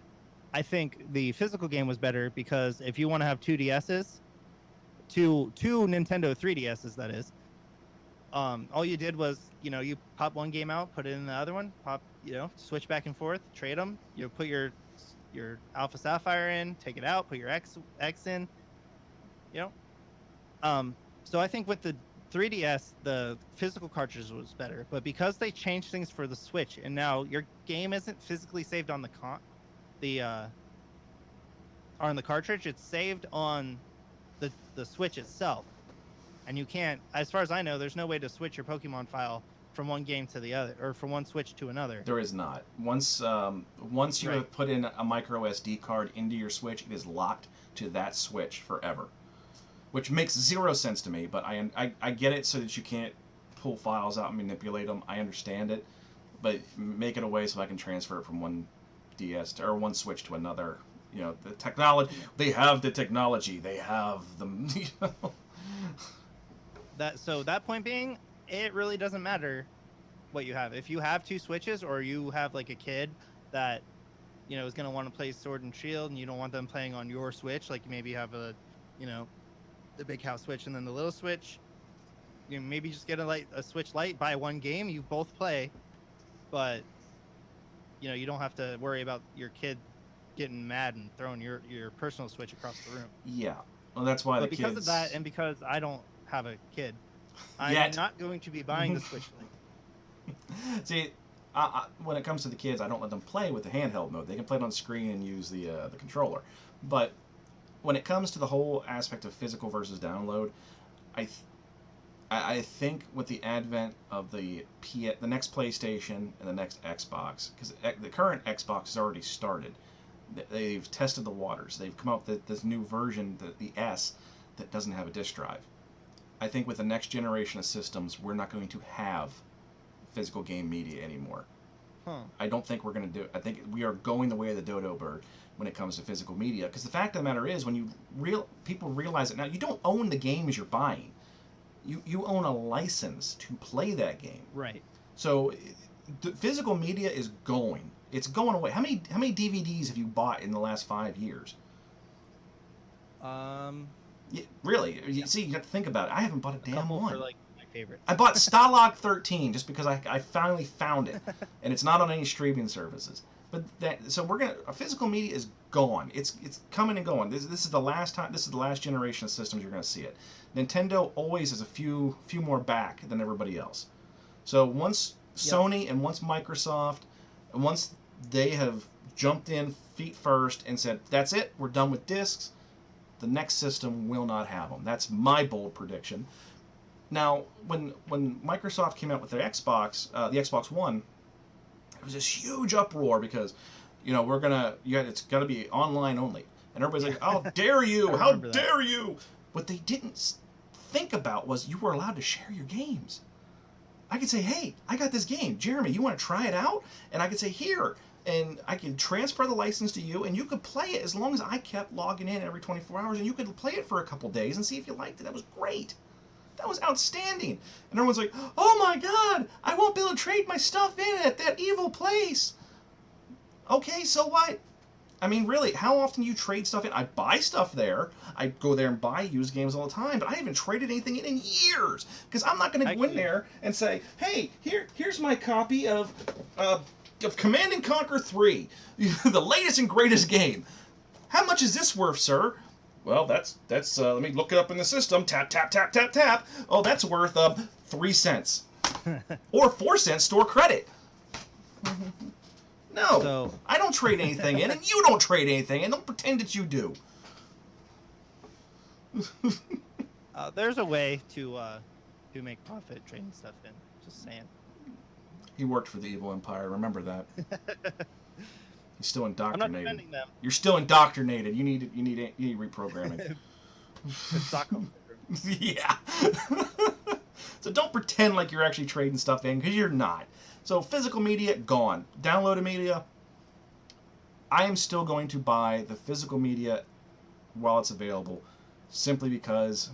I think the physical game was better, because if you want to have two DSs, two Nintendo 3DSs, that is, all you did was, you pop one game out, put it in the other one, switch back and forth, trade them. You put your Alpha Sapphire in, take it out, put your X in. So I think with the 3DS, the physical cartridge was better, but because they changed things for the Switch, and now your game isn't physically saved on on the cartridge, it's saved on the Switch itself. And you can't, as far as I know, there's no way to switch your Pokemon file from one game to the other, or from one Switch to another. There is not. Once you have put in a micro SD card into your Switch, it is locked to that Switch forever, which makes zero sense to me. But I get it, so that you can't pull files out and manipulate them. I understand it, but make it a way so I can transfer it from one DS or one Switch to another. The technology. They have the technology. They have them. That point being, it really doesn't matter what you have. If you have two Switches, or you have like a kid that is going to want to play Sword and Shield, and you don't want them playing on your Switch, like maybe you have the big house Switch and then the little Switch, maybe just get a Switch Lite, buy one game, you both play, but you don't have to worry about your kid getting mad and throwing your personal Switch across the room. Yeah, well, that's why. But because of that, and because I don't have a kid, I'm not going to be buying the Switch Lite. See, when it comes to the kids, I don't let them play with the handheld mode. They can play it on screen and use the controller. But when it comes to the whole aspect of physical versus download, I think with the advent of the next PlayStation and the next Xbox, because the current Xbox has already started, they've tested the waters. They've come up with this new version, the S, that doesn't have a disc drive. I think with the next generation of systems, we're not going to have physical game media anymore. I don't think we're going to do it. I think we are going the way of the dodo bird when it comes to physical media. Because the fact of the matter is, when people realize it now, you don't own the games you're buying. You own a license to play that game. Right. So the physical media is going. It's going away. How many DVDs have you bought in the last 5 years? Yeah, really? You see, you have to think about it. I haven't bought a damn one. For like my favorites. I bought Stalag 13 just because I finally found it, and it's not on any streaming services. But physical media is gone. It's coming and going. This is the last time. This is the last generation of systems you're going to see it. Nintendo always is a few more back than everybody else. So once Sony and once Microsoft, and once they have jumped in feet first and said, "That's it, we're done with discs," the next system will not have them. That's my bold prediction. Now, when Microsoft came out with their Xbox, the Xbox One, it was this huge uproar because, it's got to be online only, and everybody's like, "How dare you? How dare you?" What they didn't think about was you were allowed to share your games. I could say, "Hey, I got this game, Jeremy. You want to try it out?" And I could say, "Here, and I could transfer the license to you, and you could play it as long as I kept logging in every 24 hours, and you could play it for a couple days and see if you liked it. That was great. That was outstanding. And everyone's like, oh my god, I won't be able to trade my stuff in at that evil place. Okay, so what? I mean, really, how often do you trade stuff in? I buy stuff there. I go there and buy used games all the time, but I haven't traded anything in years. Because I'm not going to go in there and say, hey, here's my copy of Command and Conquer 3, the latest and greatest game. How much is this worth, sir? Well, that's let me look it up in the system. Tap, tap, tap, tap, tap. Oh, that's worth 3 cents. Or 4 cents store credit. No, so, I don't trade anything in, and you don't trade anything in. Don't pretend that you do. There's a way to make profit trading stuff in. Just saying. He worked for the evil empire. Remember that. He's still indoctrinated. I'm not defending them. You're still indoctrinated. You need reprogramming. It's Stockholm syndrome. Yeah. So don't pretend like you're actually trading stuff in, because you're not. So physical media, gone. Downloaded media, I am still going to buy the physical media while it's available, simply because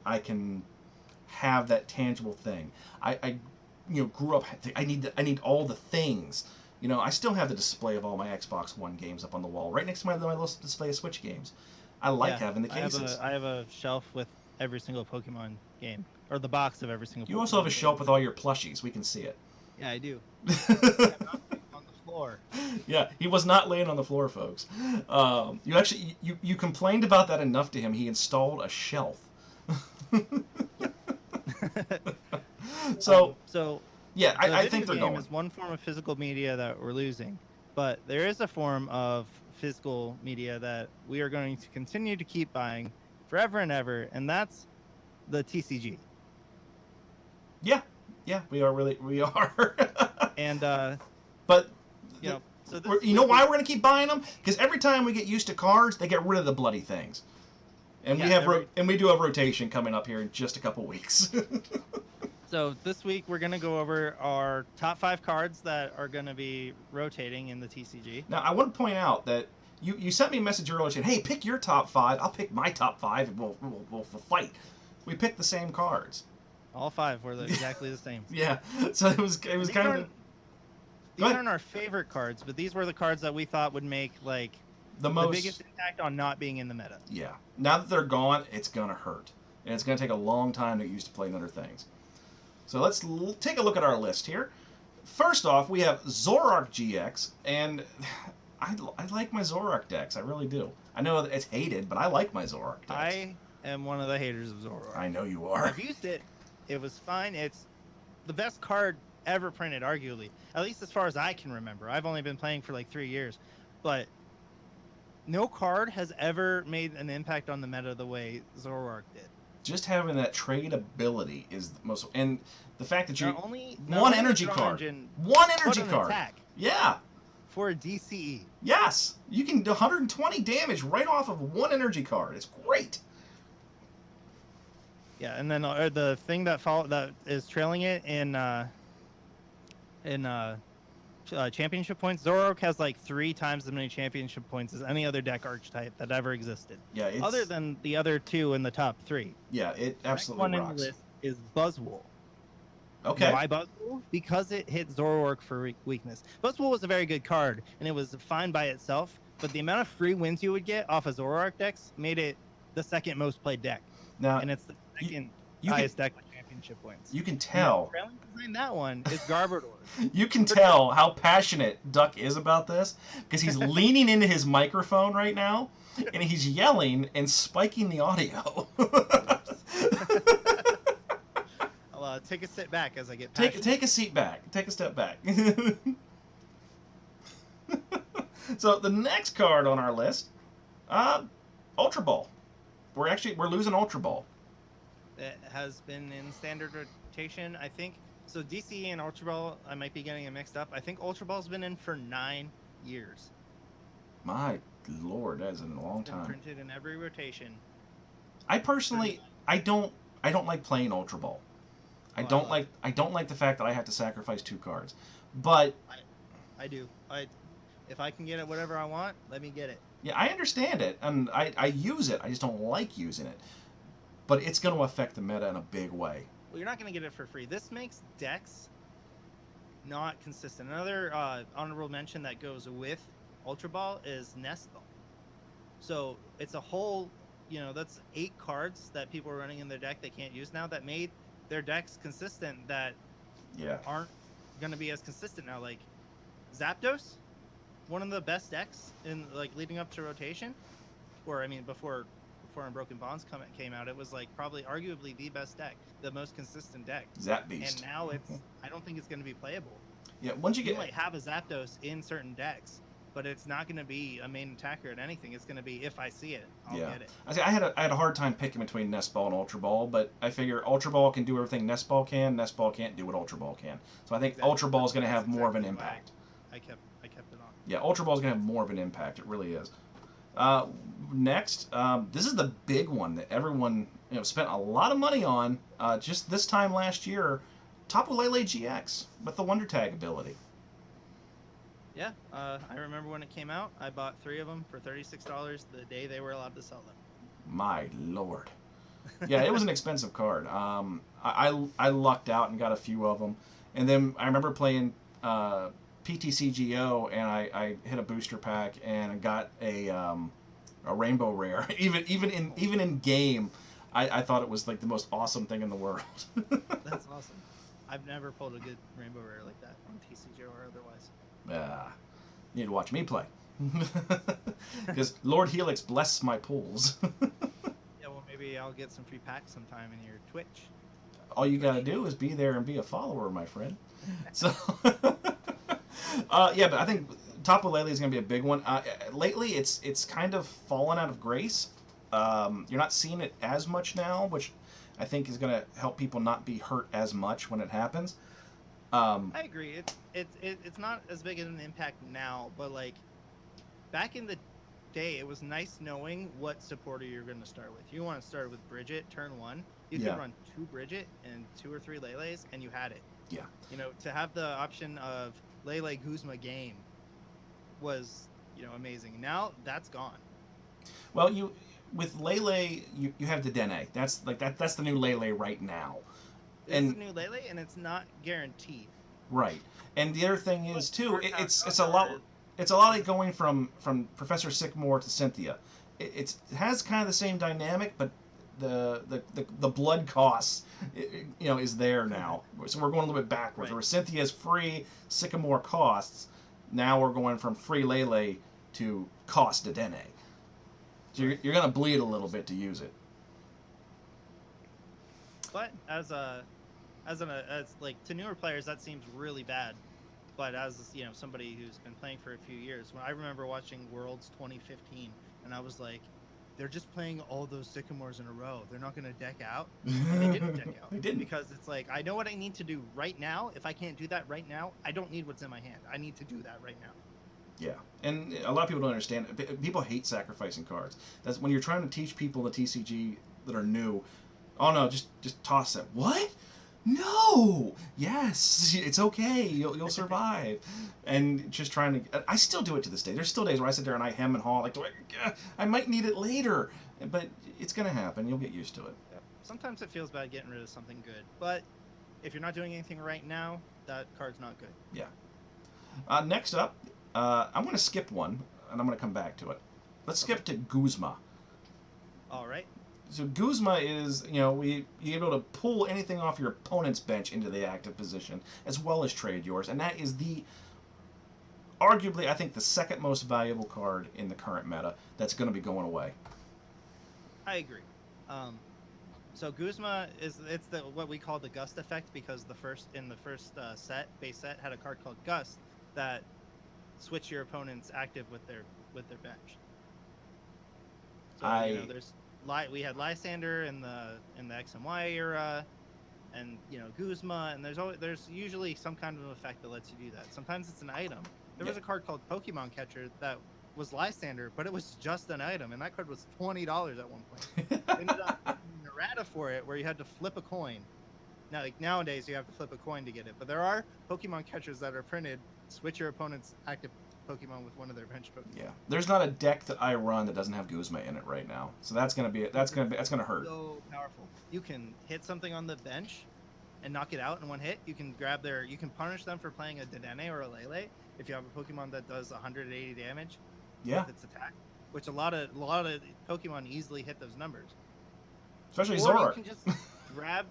I can have that tangible thing. I grew up. I need all the things. I still have the display of all my Xbox One games up on the wall, right next to my little display of Switch games. I like having the cases. I have a shelf with every single Pokemon game, or the box of every single. You also have a shelf with all your plushies. We can see it. Yeah, I do. I'm not on the floor. Yeah, he was not laying on the floor, folks. You complained about that enough to him. He installed a shelf. So yeah, I think they're going. Is one form of physical media that we're losing, but there is a form of physical media that we are going to continue to keep buying forever and ever, and that's the TCG. Yeah, we are. And but so why we're gonna keep buying them? Because every time we get used to cards, they get rid of the bloody things, and we do have rotation coming up here in just a couple weeks. So this week we're gonna go over our top 5 cards that are gonna be rotating in the TCG. Now I want to point out that you sent me a message earlier saying, "Hey, pick your top 5. I'll pick my top 5, and we'll fight." We picked the same cards. All 5 were exactly the same. Yeah, so it was kind of. These aren't our favorite cards, but these were the cards that we thought would make the biggest impact on not being in the meta. Yeah, now that they're gone, it's gonna hurt, and it's gonna take a long time to get used to playing other things. So let's take a look at our list here. First off, we have Zoroark GX, and I like my Zoroark decks. I really do. I know it's hated, but I like my Zoroark decks. I am one of the haters of Zoroark. I know you are. I've used it. It was fine. It's the best card ever printed, arguably. At least as far as I can remember. I've only been playing for 3 years. But no card has ever made an impact on the meta the way Zoroark did. Just having that trade ability is the most... And the fact that not only one energy card. One energy card. Attack yeah. For a DCE. Yes. You can do 120 damage right off of one energy card. It's great. Yeah, and then the thing that is trailing it in championship points, Zoroark has 3 times as many championship points as any other deck archetype that ever existed. Yeah, other than the other 2 in the top 3. Yeah, it absolutely rocks. Next one in the list is Buzzwole. Okay. Why Buzzwole? Because it hit Zoroark for weakness. Buzzwole was a very good card, and it was fine by itself, but the amount of free wins you would get off of Zoroark decks made it the second most played deck. Now, and it's the second highest deck with championship points. You can tell. Trailing behind that one is Garbodor. You can tell how passionate Duck is about this, because he's leaning into his microphone right now, and he's yelling and spiking the audio. I'll take a sit back as I get passionate. Take a seat back. Take a step back. So the next card on our list, Ultra Ball. We're losing Ultra Ball. It has been in standard rotation, I think. So DCE and Ultra Ball, I might be getting it mixed up. I think Ultra Ball's been in for 9 years. My lord, that is a long time. Printed in every rotation. I personally, I don't like playing Ultra Ball. I don't like the fact that I have to sacrifice 2 cards. But I do. If I can get it whatever I want, let me get it. Yeah, I understand it, and I use it. I just don't like using it. But it's going to affect the meta in a big way. Well, you're not going to get it for free. This makes decks not consistent. Another honorable mention that goes with Ultra Ball is Nest Ball. So it's a whole, that's 8 cards that people are running in their deck they can't use now that made their decks consistent that aren't going to be as consistent now. Like Zapdos, one of the best decks in like leading up to rotation, or I mean before Unbroken Bonds came out, it was like probably arguably the best deck, the most consistent deck. Zap Beast. And now I don't think it's going to be playable. Yeah, once you might have a Zapdos in certain decks, but it's not going to be a main attacker at anything. It's going to be if I see it, I'll get it. I had a hard time picking between Nest Ball and Ultra Ball, but I figure Ultra Ball can do everything Nest Ball can. Nest Ball can't do what Ultra Ball can. So I think Ultra Ball is going to have more of an impact. I kept it on. Yeah, Ultra Ball is going to have more of an impact. It really is. Next, this is the big one that everyone spent a lot of money on just this time last year. Tapu Lele GX with the Wonder Tag ability. Yeah, I remember when it came out. I bought 3 of them for $36 the day they were allowed to sell them. My lord. Yeah, it was an expensive card. I lucked out and got a few of them. And then I remember playing PTCGO, and I hit a booster pack and got a rainbow rare. even in game, I thought it was like the most awesome thing in the world. That's awesome. I've never pulled a good rainbow rare like that on TCGO or otherwise. You need to watch me play. Because Lord Helix bless my pulls. Yeah, well, maybe I'll get some free packs sometime in your Twitch. All you gotta do is be there and be a follower, my friend. So, yeah, but I think Tapu Lele is gonna be a big one. Lately, it's kind of fallen out of grace. You're not seeing it as much now, which I think is gonna help people not be hurt as much when it happens. I agree. It's not as big of an impact now, but like back in the day, it was nice knowing what supporter you're going to start with. You want to start with Bridget turn 1. You could run 2 Bridget and 2 or 3 Leles, and you had it. Yeah. To have the option of Lele Guzma game was amazing. Now that's gone. Well, with Lele, you have the Dene. That's the new Lele right now. It's a new Lele, and it's not guaranteed. Right, and the other thing is too, it's a lot like going from Professor Sycamore to Cynthia. It has kind of the same dynamic, but the blood cost, is there now. So we're going a little bit backwards. Right. Where Cynthia is free, Sycamore costs. Now we're going from free Lele to cost Dene. So you're going to bleed a little bit to use it. But as to newer players, that seems really bad. But as somebody who's been playing for a few years, when I remember watching Worlds 2015, and I was like, they're just playing all those Sycamores in a row. They're not going to deck out. And they didn't deck out. They didn't. Because it's like, I know what I need to do right now. If I can't do that right now, I don't need what's in my hand. I need to do that right now. Yeah, and a lot of people don't understand. People hate sacrificing cards. That's when you're trying to teach people the TCG that are new. Oh no, just toss it. What? No. Yes, it's okay. You'll survive. And just trying to. I still do it to this day. There's still days where I sit there and I hem and haw like, I might need it later, but it's gonna happen. You'll get used to it. Yeah. Sometimes it feels bad getting rid of something good, but if you're not doing anything right now, that card's not good. Yeah. Next up, I'm going to skip one, and I'm going to come back to it. Let's skip to Guzma. All right. So Guzma is, you're able to pull anything off your opponent's bench into the active position, as well as trade yours, and that is arguably, I think, the second most valuable card in the current meta that's going to be going away. I agree. So Guzma it's what we call the Gust effect, because the first base set had a card called Gust that switch your opponent's active with their bench. So we had Lysander in the X and Y era, and Guzma, and there's usually some kind of effect that lets you do that. Sometimes it's an item. There was a card called Pokemon Catcher that was Lysander, but it was just an item, and that card was $20 at one point. Ended up getting an errata for it, where you had to flip a coin. Now, like nowadays, you have to flip a coin to get it, but there are Pokemon catchers that are printed. Switch your opponent's active Pokemon with one of their bench Pokemon. Yeah, there's not a deck that I run that doesn't have Guzma in it right now, so that's gonna hurt. So powerful. You can hit something on the bench and knock it out in one hit. You can you can punish them for playing a Dedenne or a Lele if you have a Pokemon that does 180 damage Yeah, with its attack, which a lot of Pokemon easily hit those numbers. especially Or Zoroark. you can just grab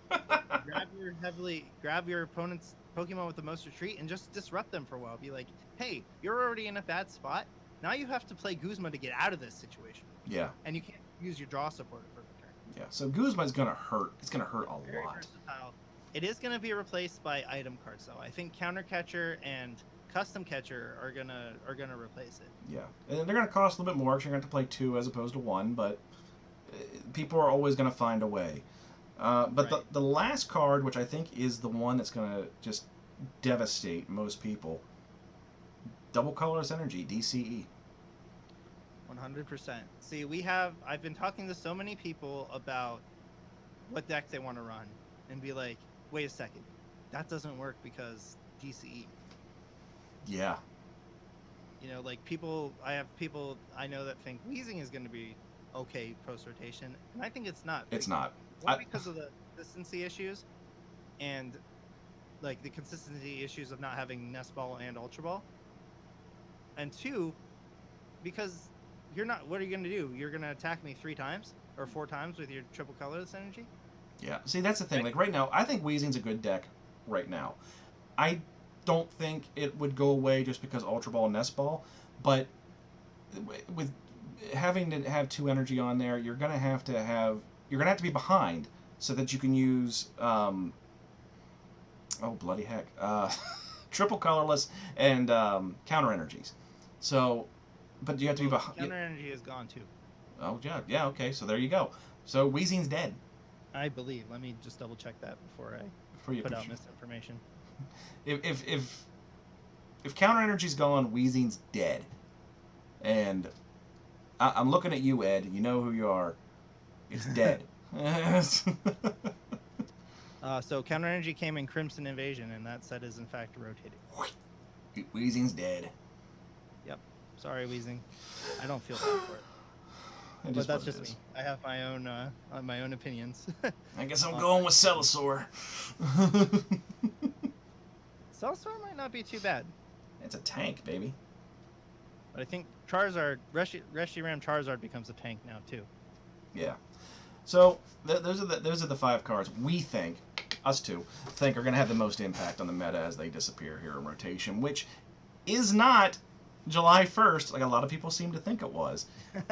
your opponent's Pokemon with the most retreat and just disrupt them for a while. Be like, hey, you're already in a bad spot. Now you have to play Guzma to get out of this situation. Yeah, And you can't use your draw supporter for the turn. yeah. So Guzma's gonna hurt. It's gonna hurt a Very lot. versatile. It is going to be replaced by item cards, though. I think Counter Catcher and Custom Catcher are gonna replace it. Yeah, and they're gonna cost a little bit more because you're gonna have to play 2 as opposed to 1, but people are always gonna find a way. But Right. the last card, which I think is the one that's gonna just devastate most people, Double Colorless Energy, DCE. 100%. See, I've been talking to so many people about what deck they want to run and be like, wait a second, that doesn't work because DCE. Yeah, You know, like I have people I know that think Weezing is going to be okay post rotation, and I think it's not. it's not. One, because of the consistency issues, and like the consistency issues of not having Nest Ball and Ultra Ball, and 2, because you're not. What are you going to do? You're going to attack me 3 times or 4 times with your triple colorless energy? Yeah, see, that's the thing. Like, right now, I think Weezing's a good deck right now. I don't think it would go away just because Ultra Ball and Nest Ball, but with having to have 2 energy on there, you're gonna have to be behind so that you can use oh bloody heck, triple colorless and counter energies. So, but you have to be behind. Counter energy is gone too. Oh yeah, okay. So there you go. So Weezing's dead. I believe. Let me just double check that before I put out misinformation. If counter energy's gone, Weezing's dead. And I'm looking at you, Ed. You know who you are. It's dead. So counter energy came in Crimson Invasion, and that set is in fact rotated. Weezing's dead. Yep. Sorry, Weezing. I don't feel bad for it. But that's just me. I have my own opinions. I guess I'm going with Celosaur. Cellstorm might not be too bad. It's a tank, baby. But I think Charizard, Reshiram Charizard becomes a tank now too. Yeah. So those are the 5 cards we think, us two, think are going to have the most impact on the meta as they disappear here in rotation, which is not July 1st like a lot of people seem to think it was.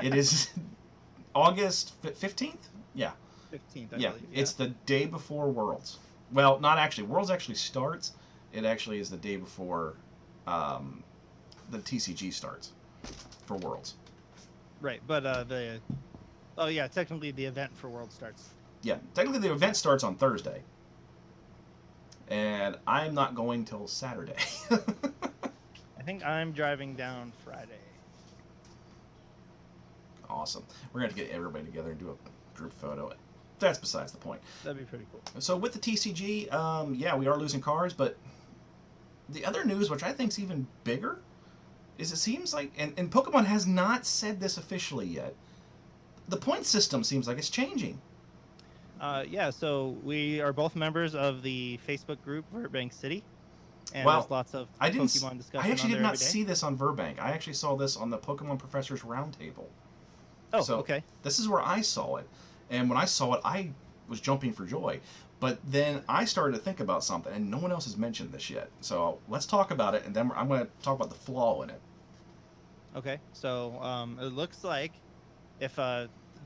It is August 15th? Yeah. 15th, I Yeah, believe. it's the day before Worlds. Well, not actually. Worlds actually starts. It actually is the day before the TCG starts for Worlds. Right, but technically the event for World starts. Yeah, technically the event starts on Thursday. And I'm not going till Saturday. I think I'm driving down Friday. Awesome. We're going to get everybody together and do a group photo. That's besides the point. That'd be pretty cool. So with the TCG, yeah, we are losing cards, but the other news, which I think is even bigger, is it seems like, and Pokemon has not said this officially yet, the point system seems like it's changing. So we are both members of the Facebook group Burbank City, and Well, there's lots of I didn't. Pokemon discussion. I actually on did there not every day. see this on Burbank. I actually saw this on the Pokemon Professors Roundtable. Oh, So okay. this is where I saw it, and when I saw it, I was jumping for joy. But then I started to think about something, and no one else has mentioned this yet. So let's talk about it, and then I'm going to talk about the flaw in it. Okay, so it looks like if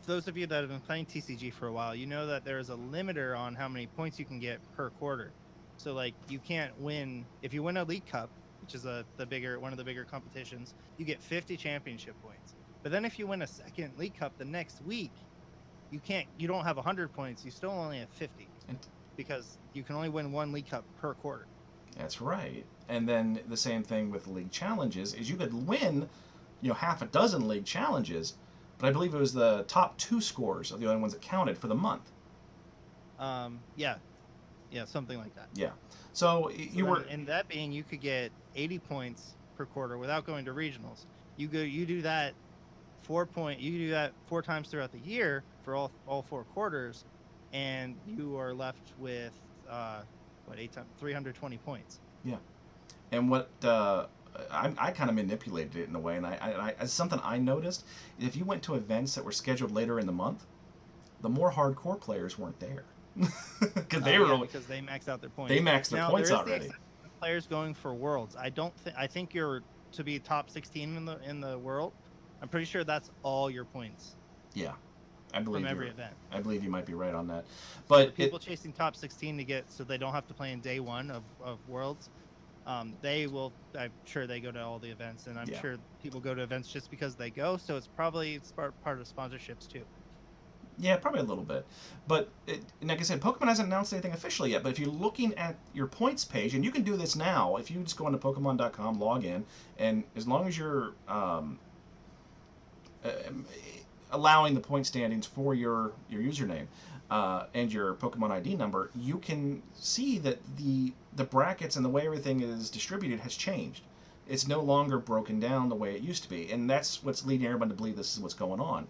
those of you that have been playing TCG for a while, you know that there is a limiter on how many points you can get per quarter. So like you can't win if you win a League Cup, which is one of the bigger competitions, you get 50 championship points. But then if you win a second League Cup the next week, you don't have 100 points, you still only have 50 because you can only win 1 League Cup per quarter. That's right. And then the same thing with league challenges is you could win, half a dozen league challenges, but I believe it was the top 2 scores are the only ones that counted for the month. Yeah. Yeah, something like that. Yeah. So So you were. and that being, you could get 80 points per quarter without going to regionals. You do that 4 point. You do that 4 times throughout the year for all 4 quarters, and you are left with what 8 times 320 points. Yeah. And what I kind of manipulated it in a way, and it's something I noticed. If you went to events that were scheduled later in the month, the more hardcore players weren't there because Because they max out their they points. maxed their Now points there is the already. exception of players going for worlds. I don't think I think you're to be top 16 in the world. I'm pretty sure that's all your points Yeah, I believe from every you're. event. I believe you might be right on that, So the but people chasing top 16 to get so they don't have to play in day one of worlds, they will. I'm sure they go to all the events, and I'm Yeah. sure people go to events just because they go. So it's probably part of sponsorships too. Yeah, probably a little bit. But like I said, Pokemon hasn't announced anything officially yet. But if you're looking at your points page, and you can do this now, if you just go into Pokemon.com, log in, and as long as you're uh, allowing the point standings for your username and your Pokemon ID number, you can see that the brackets and the way everything is distributed has changed. It's no longer broken down the way it used to be, and that's what's leading everyone to believe this is what's going on.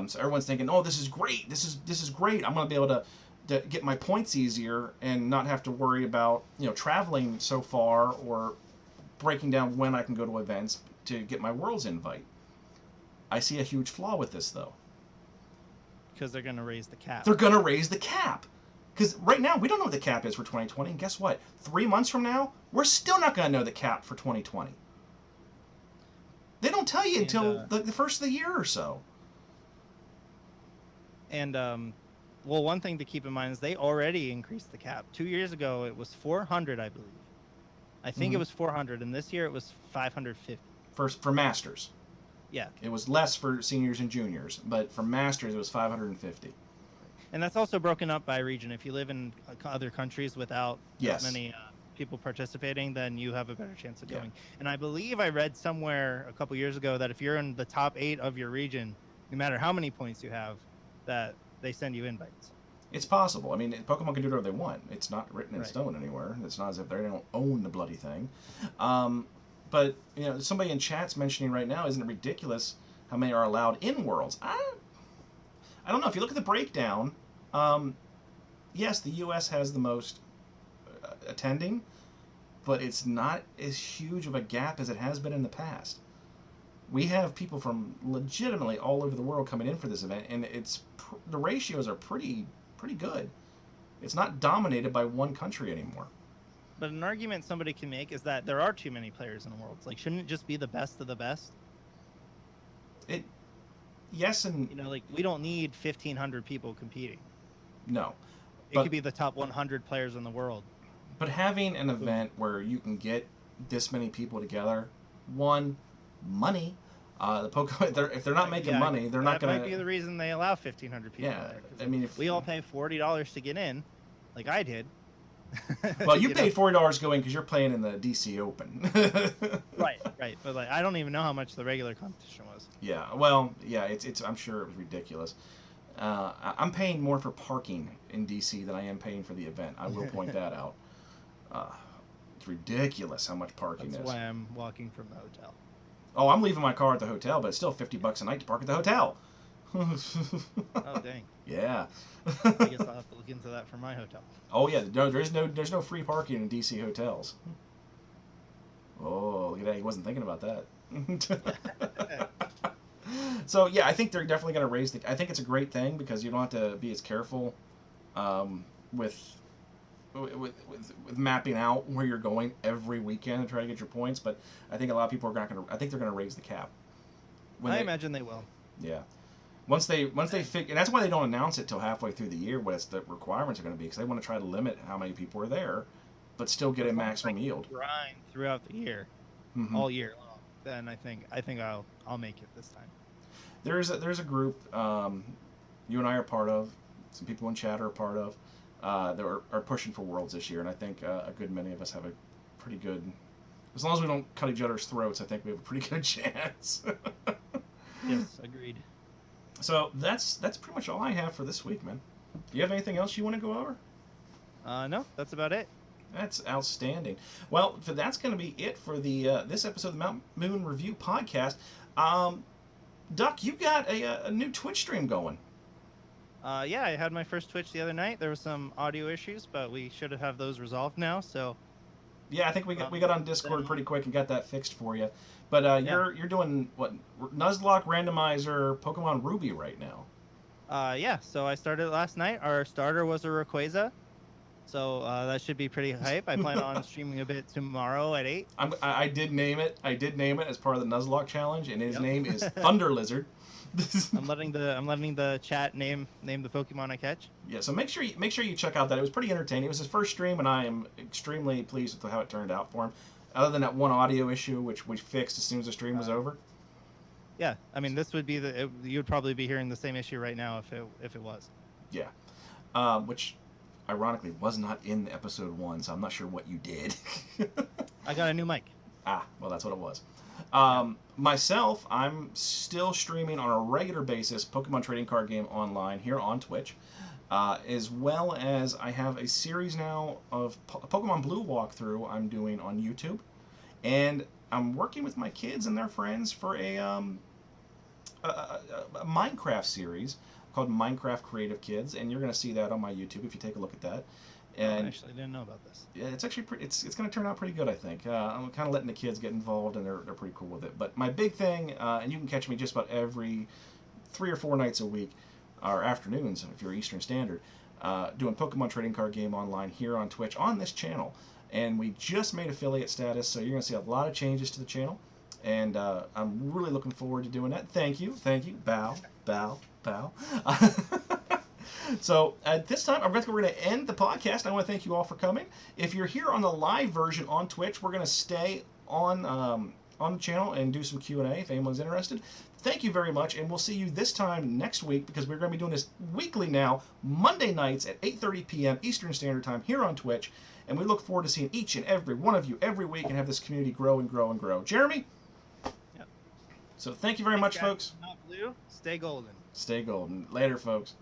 So everyone's thinking, "Oh, this is great! This is great! I'm going to be able to get my points easier and not have to worry about traveling so far or breaking down when I can go to events to get my Worlds invite." I see a huge flaw with this, though. Because they're going to raise the cap. They're going to raise the cap. Because right now, we don't know what the cap is for 2020. And guess what? 3 months from now, we're still not going to know the cap for 2020. They don't tell you until the first of the year or so. And well, one thing to keep in mind is they already increased the cap. 2 years ago, it was 400, I believe. I think it was 400, and this year it was 550. For Masters. Yeah. It was less for seniors and juniors, but for Masters, it was 550. And that's also broken up by region. If you live in other countries without as many people participating, then you have a better chance of going. And I believe I read somewhere a couple years ago that if you're in the top 8 of your region, no matter how many points you have, that they send you invites. It's possible. I mean, Pokemon can do whatever they want. It's not written in stone anywhere. It's not as if they don't own the bloody thing. But somebody in chat's mentioning right now, isn't it ridiculous how many are allowed in Worlds? I don't know. If you look at the breakdown, yes, the U.S. has the most attending, but it's not as huge of a gap as it has been in the past. We have people from legitimately all over the world coming in for this event, and the ratios are pretty good. It's not dominated by one country anymore. But an argument somebody can make is that there are too many players in the world. Like, shouldn't it just be the best of the best? Yes, and we don't need 1,500 people competing. No, it could be the top 100 players in the world. But having an event where you can get this many people together, money. The Pokemon, if they're not making money, they're not going to. That might be the reason they allow 1,500 people. Yeah, there, I mean, if we all pay $40 to get in, like I did. Well, you paid $40 to go in because you're playing in the DC Open. Right. But I don't even know how much the regular competition was. Yeah. Well, yeah. It's. I'm sure it was ridiculous. I'm paying more for parking in DC than I am paying for the event. I will point that out. It's ridiculous how much parking is. That's why I'm walking from the hotel. Oh, I'm leaving my car at the hotel, but it's still $50 a night to park at the hotel. Oh, dang. Yeah. I guess I'll have to look into that for my hotel. Oh yeah, no, there's no free parking in DC hotels. Oh, look at that. He wasn't thinking about that. So yeah, I think they're definitely going to raise I think it's a great thing because you don't have to be as careful with mapping out where you're going every weekend and trying to get your points. But I think a lot of people are not going to. I think they're going to raise the cap. I imagine they will. Yeah. Once they figure, and that's why they don't announce it till halfway through the year what the requirements are going to be, because they want to try to limit how many people are there, but still get a maximum yield. Grind throughout the year, all year long. Then I think I'll make it this time. There's a group you and I are part of. Some people in chat are a part of. That are pushing for Worlds this year, and I think a good many of us have a pretty good. As long as we don't cut each other's throats, I think we have a pretty good chance. Yes, agreed. So that's pretty much all I have for this week, man. Do you have anything else you want to go over? No, that's about it. That's outstanding. Well, that's going to be it for the this episode of the Mount Moon Review podcast. Um, Duck, you got a new Twitch stream going. Yeah, I had my first Twitch the other night. There were some audio issues, but we should have those resolved now. So Yeah, I think we got on Discord pretty quick and got that fixed for you. But Yeah. you're doing what, Nuzlocke randomizer Pokemon Ruby right now. Yeah, so I started last night. Our starter was a Rayquaza, so that should be pretty hype. I plan on streaming a bit tomorrow at 8. I did name it. I did name it as part of the Nuzlocke challenge, and his Yep. name is Thunder Lizard. I'm letting the chat name the Pokemon I catch. Yeah, so make sure you check out that. It was pretty entertaining. It was his first stream, and I am extremely pleased with how it turned out for him. Other than that one audio issue, which we fixed as soon as the stream was over. Yeah, I mean this would be you would probably be hearing the same issue right now if it was. Yeah, which ironically was not in episode 1, so I'm not sure what you did. I got a new mic. Well, that's what it was. Myself, I'm still streaming on a regular basis Pokemon Trading Card Game online here on Twitch, as well as I have a series now of Pokemon Blue walkthrough I'm doing on YouTube, and I'm working with my kids and their friends for a Minecraft series called Minecraft Creative Kids, and you're going to see that on my YouTube if you take a look at that. And I actually didn't know about this. yeah, it's actually it's going to turn out pretty good, I think. I'm kind of letting the kids get involved, and they're pretty cool with it. But my big thing, and you can catch me just about every 3 or 4 nights a week, or afternoons if you're Eastern Standard, doing Pokemon Trading Card Game online here on Twitch on this channel. And we just made affiliate status, so you're going to see a lot of changes to the channel. And I'm really looking forward to doing that. Thank you. Bow, bow, bow. So at this time, we're going to end the podcast. I want to thank you all for coming. If you're here on the live version on Twitch, we're going to stay on the channel and do some Q&A if anyone's interested. Thank you very much, and we'll see you this time next week, because we're going to be doing this weekly now, Monday nights at 8:30 p.m. Eastern Standard Time here on Twitch. And we look forward to seeing each and every one of you every week and have this community grow and grow and grow. Jeremy? Yep. So thank you very much, guys. folks. Not blue, stay golden. Stay golden. Later, folks.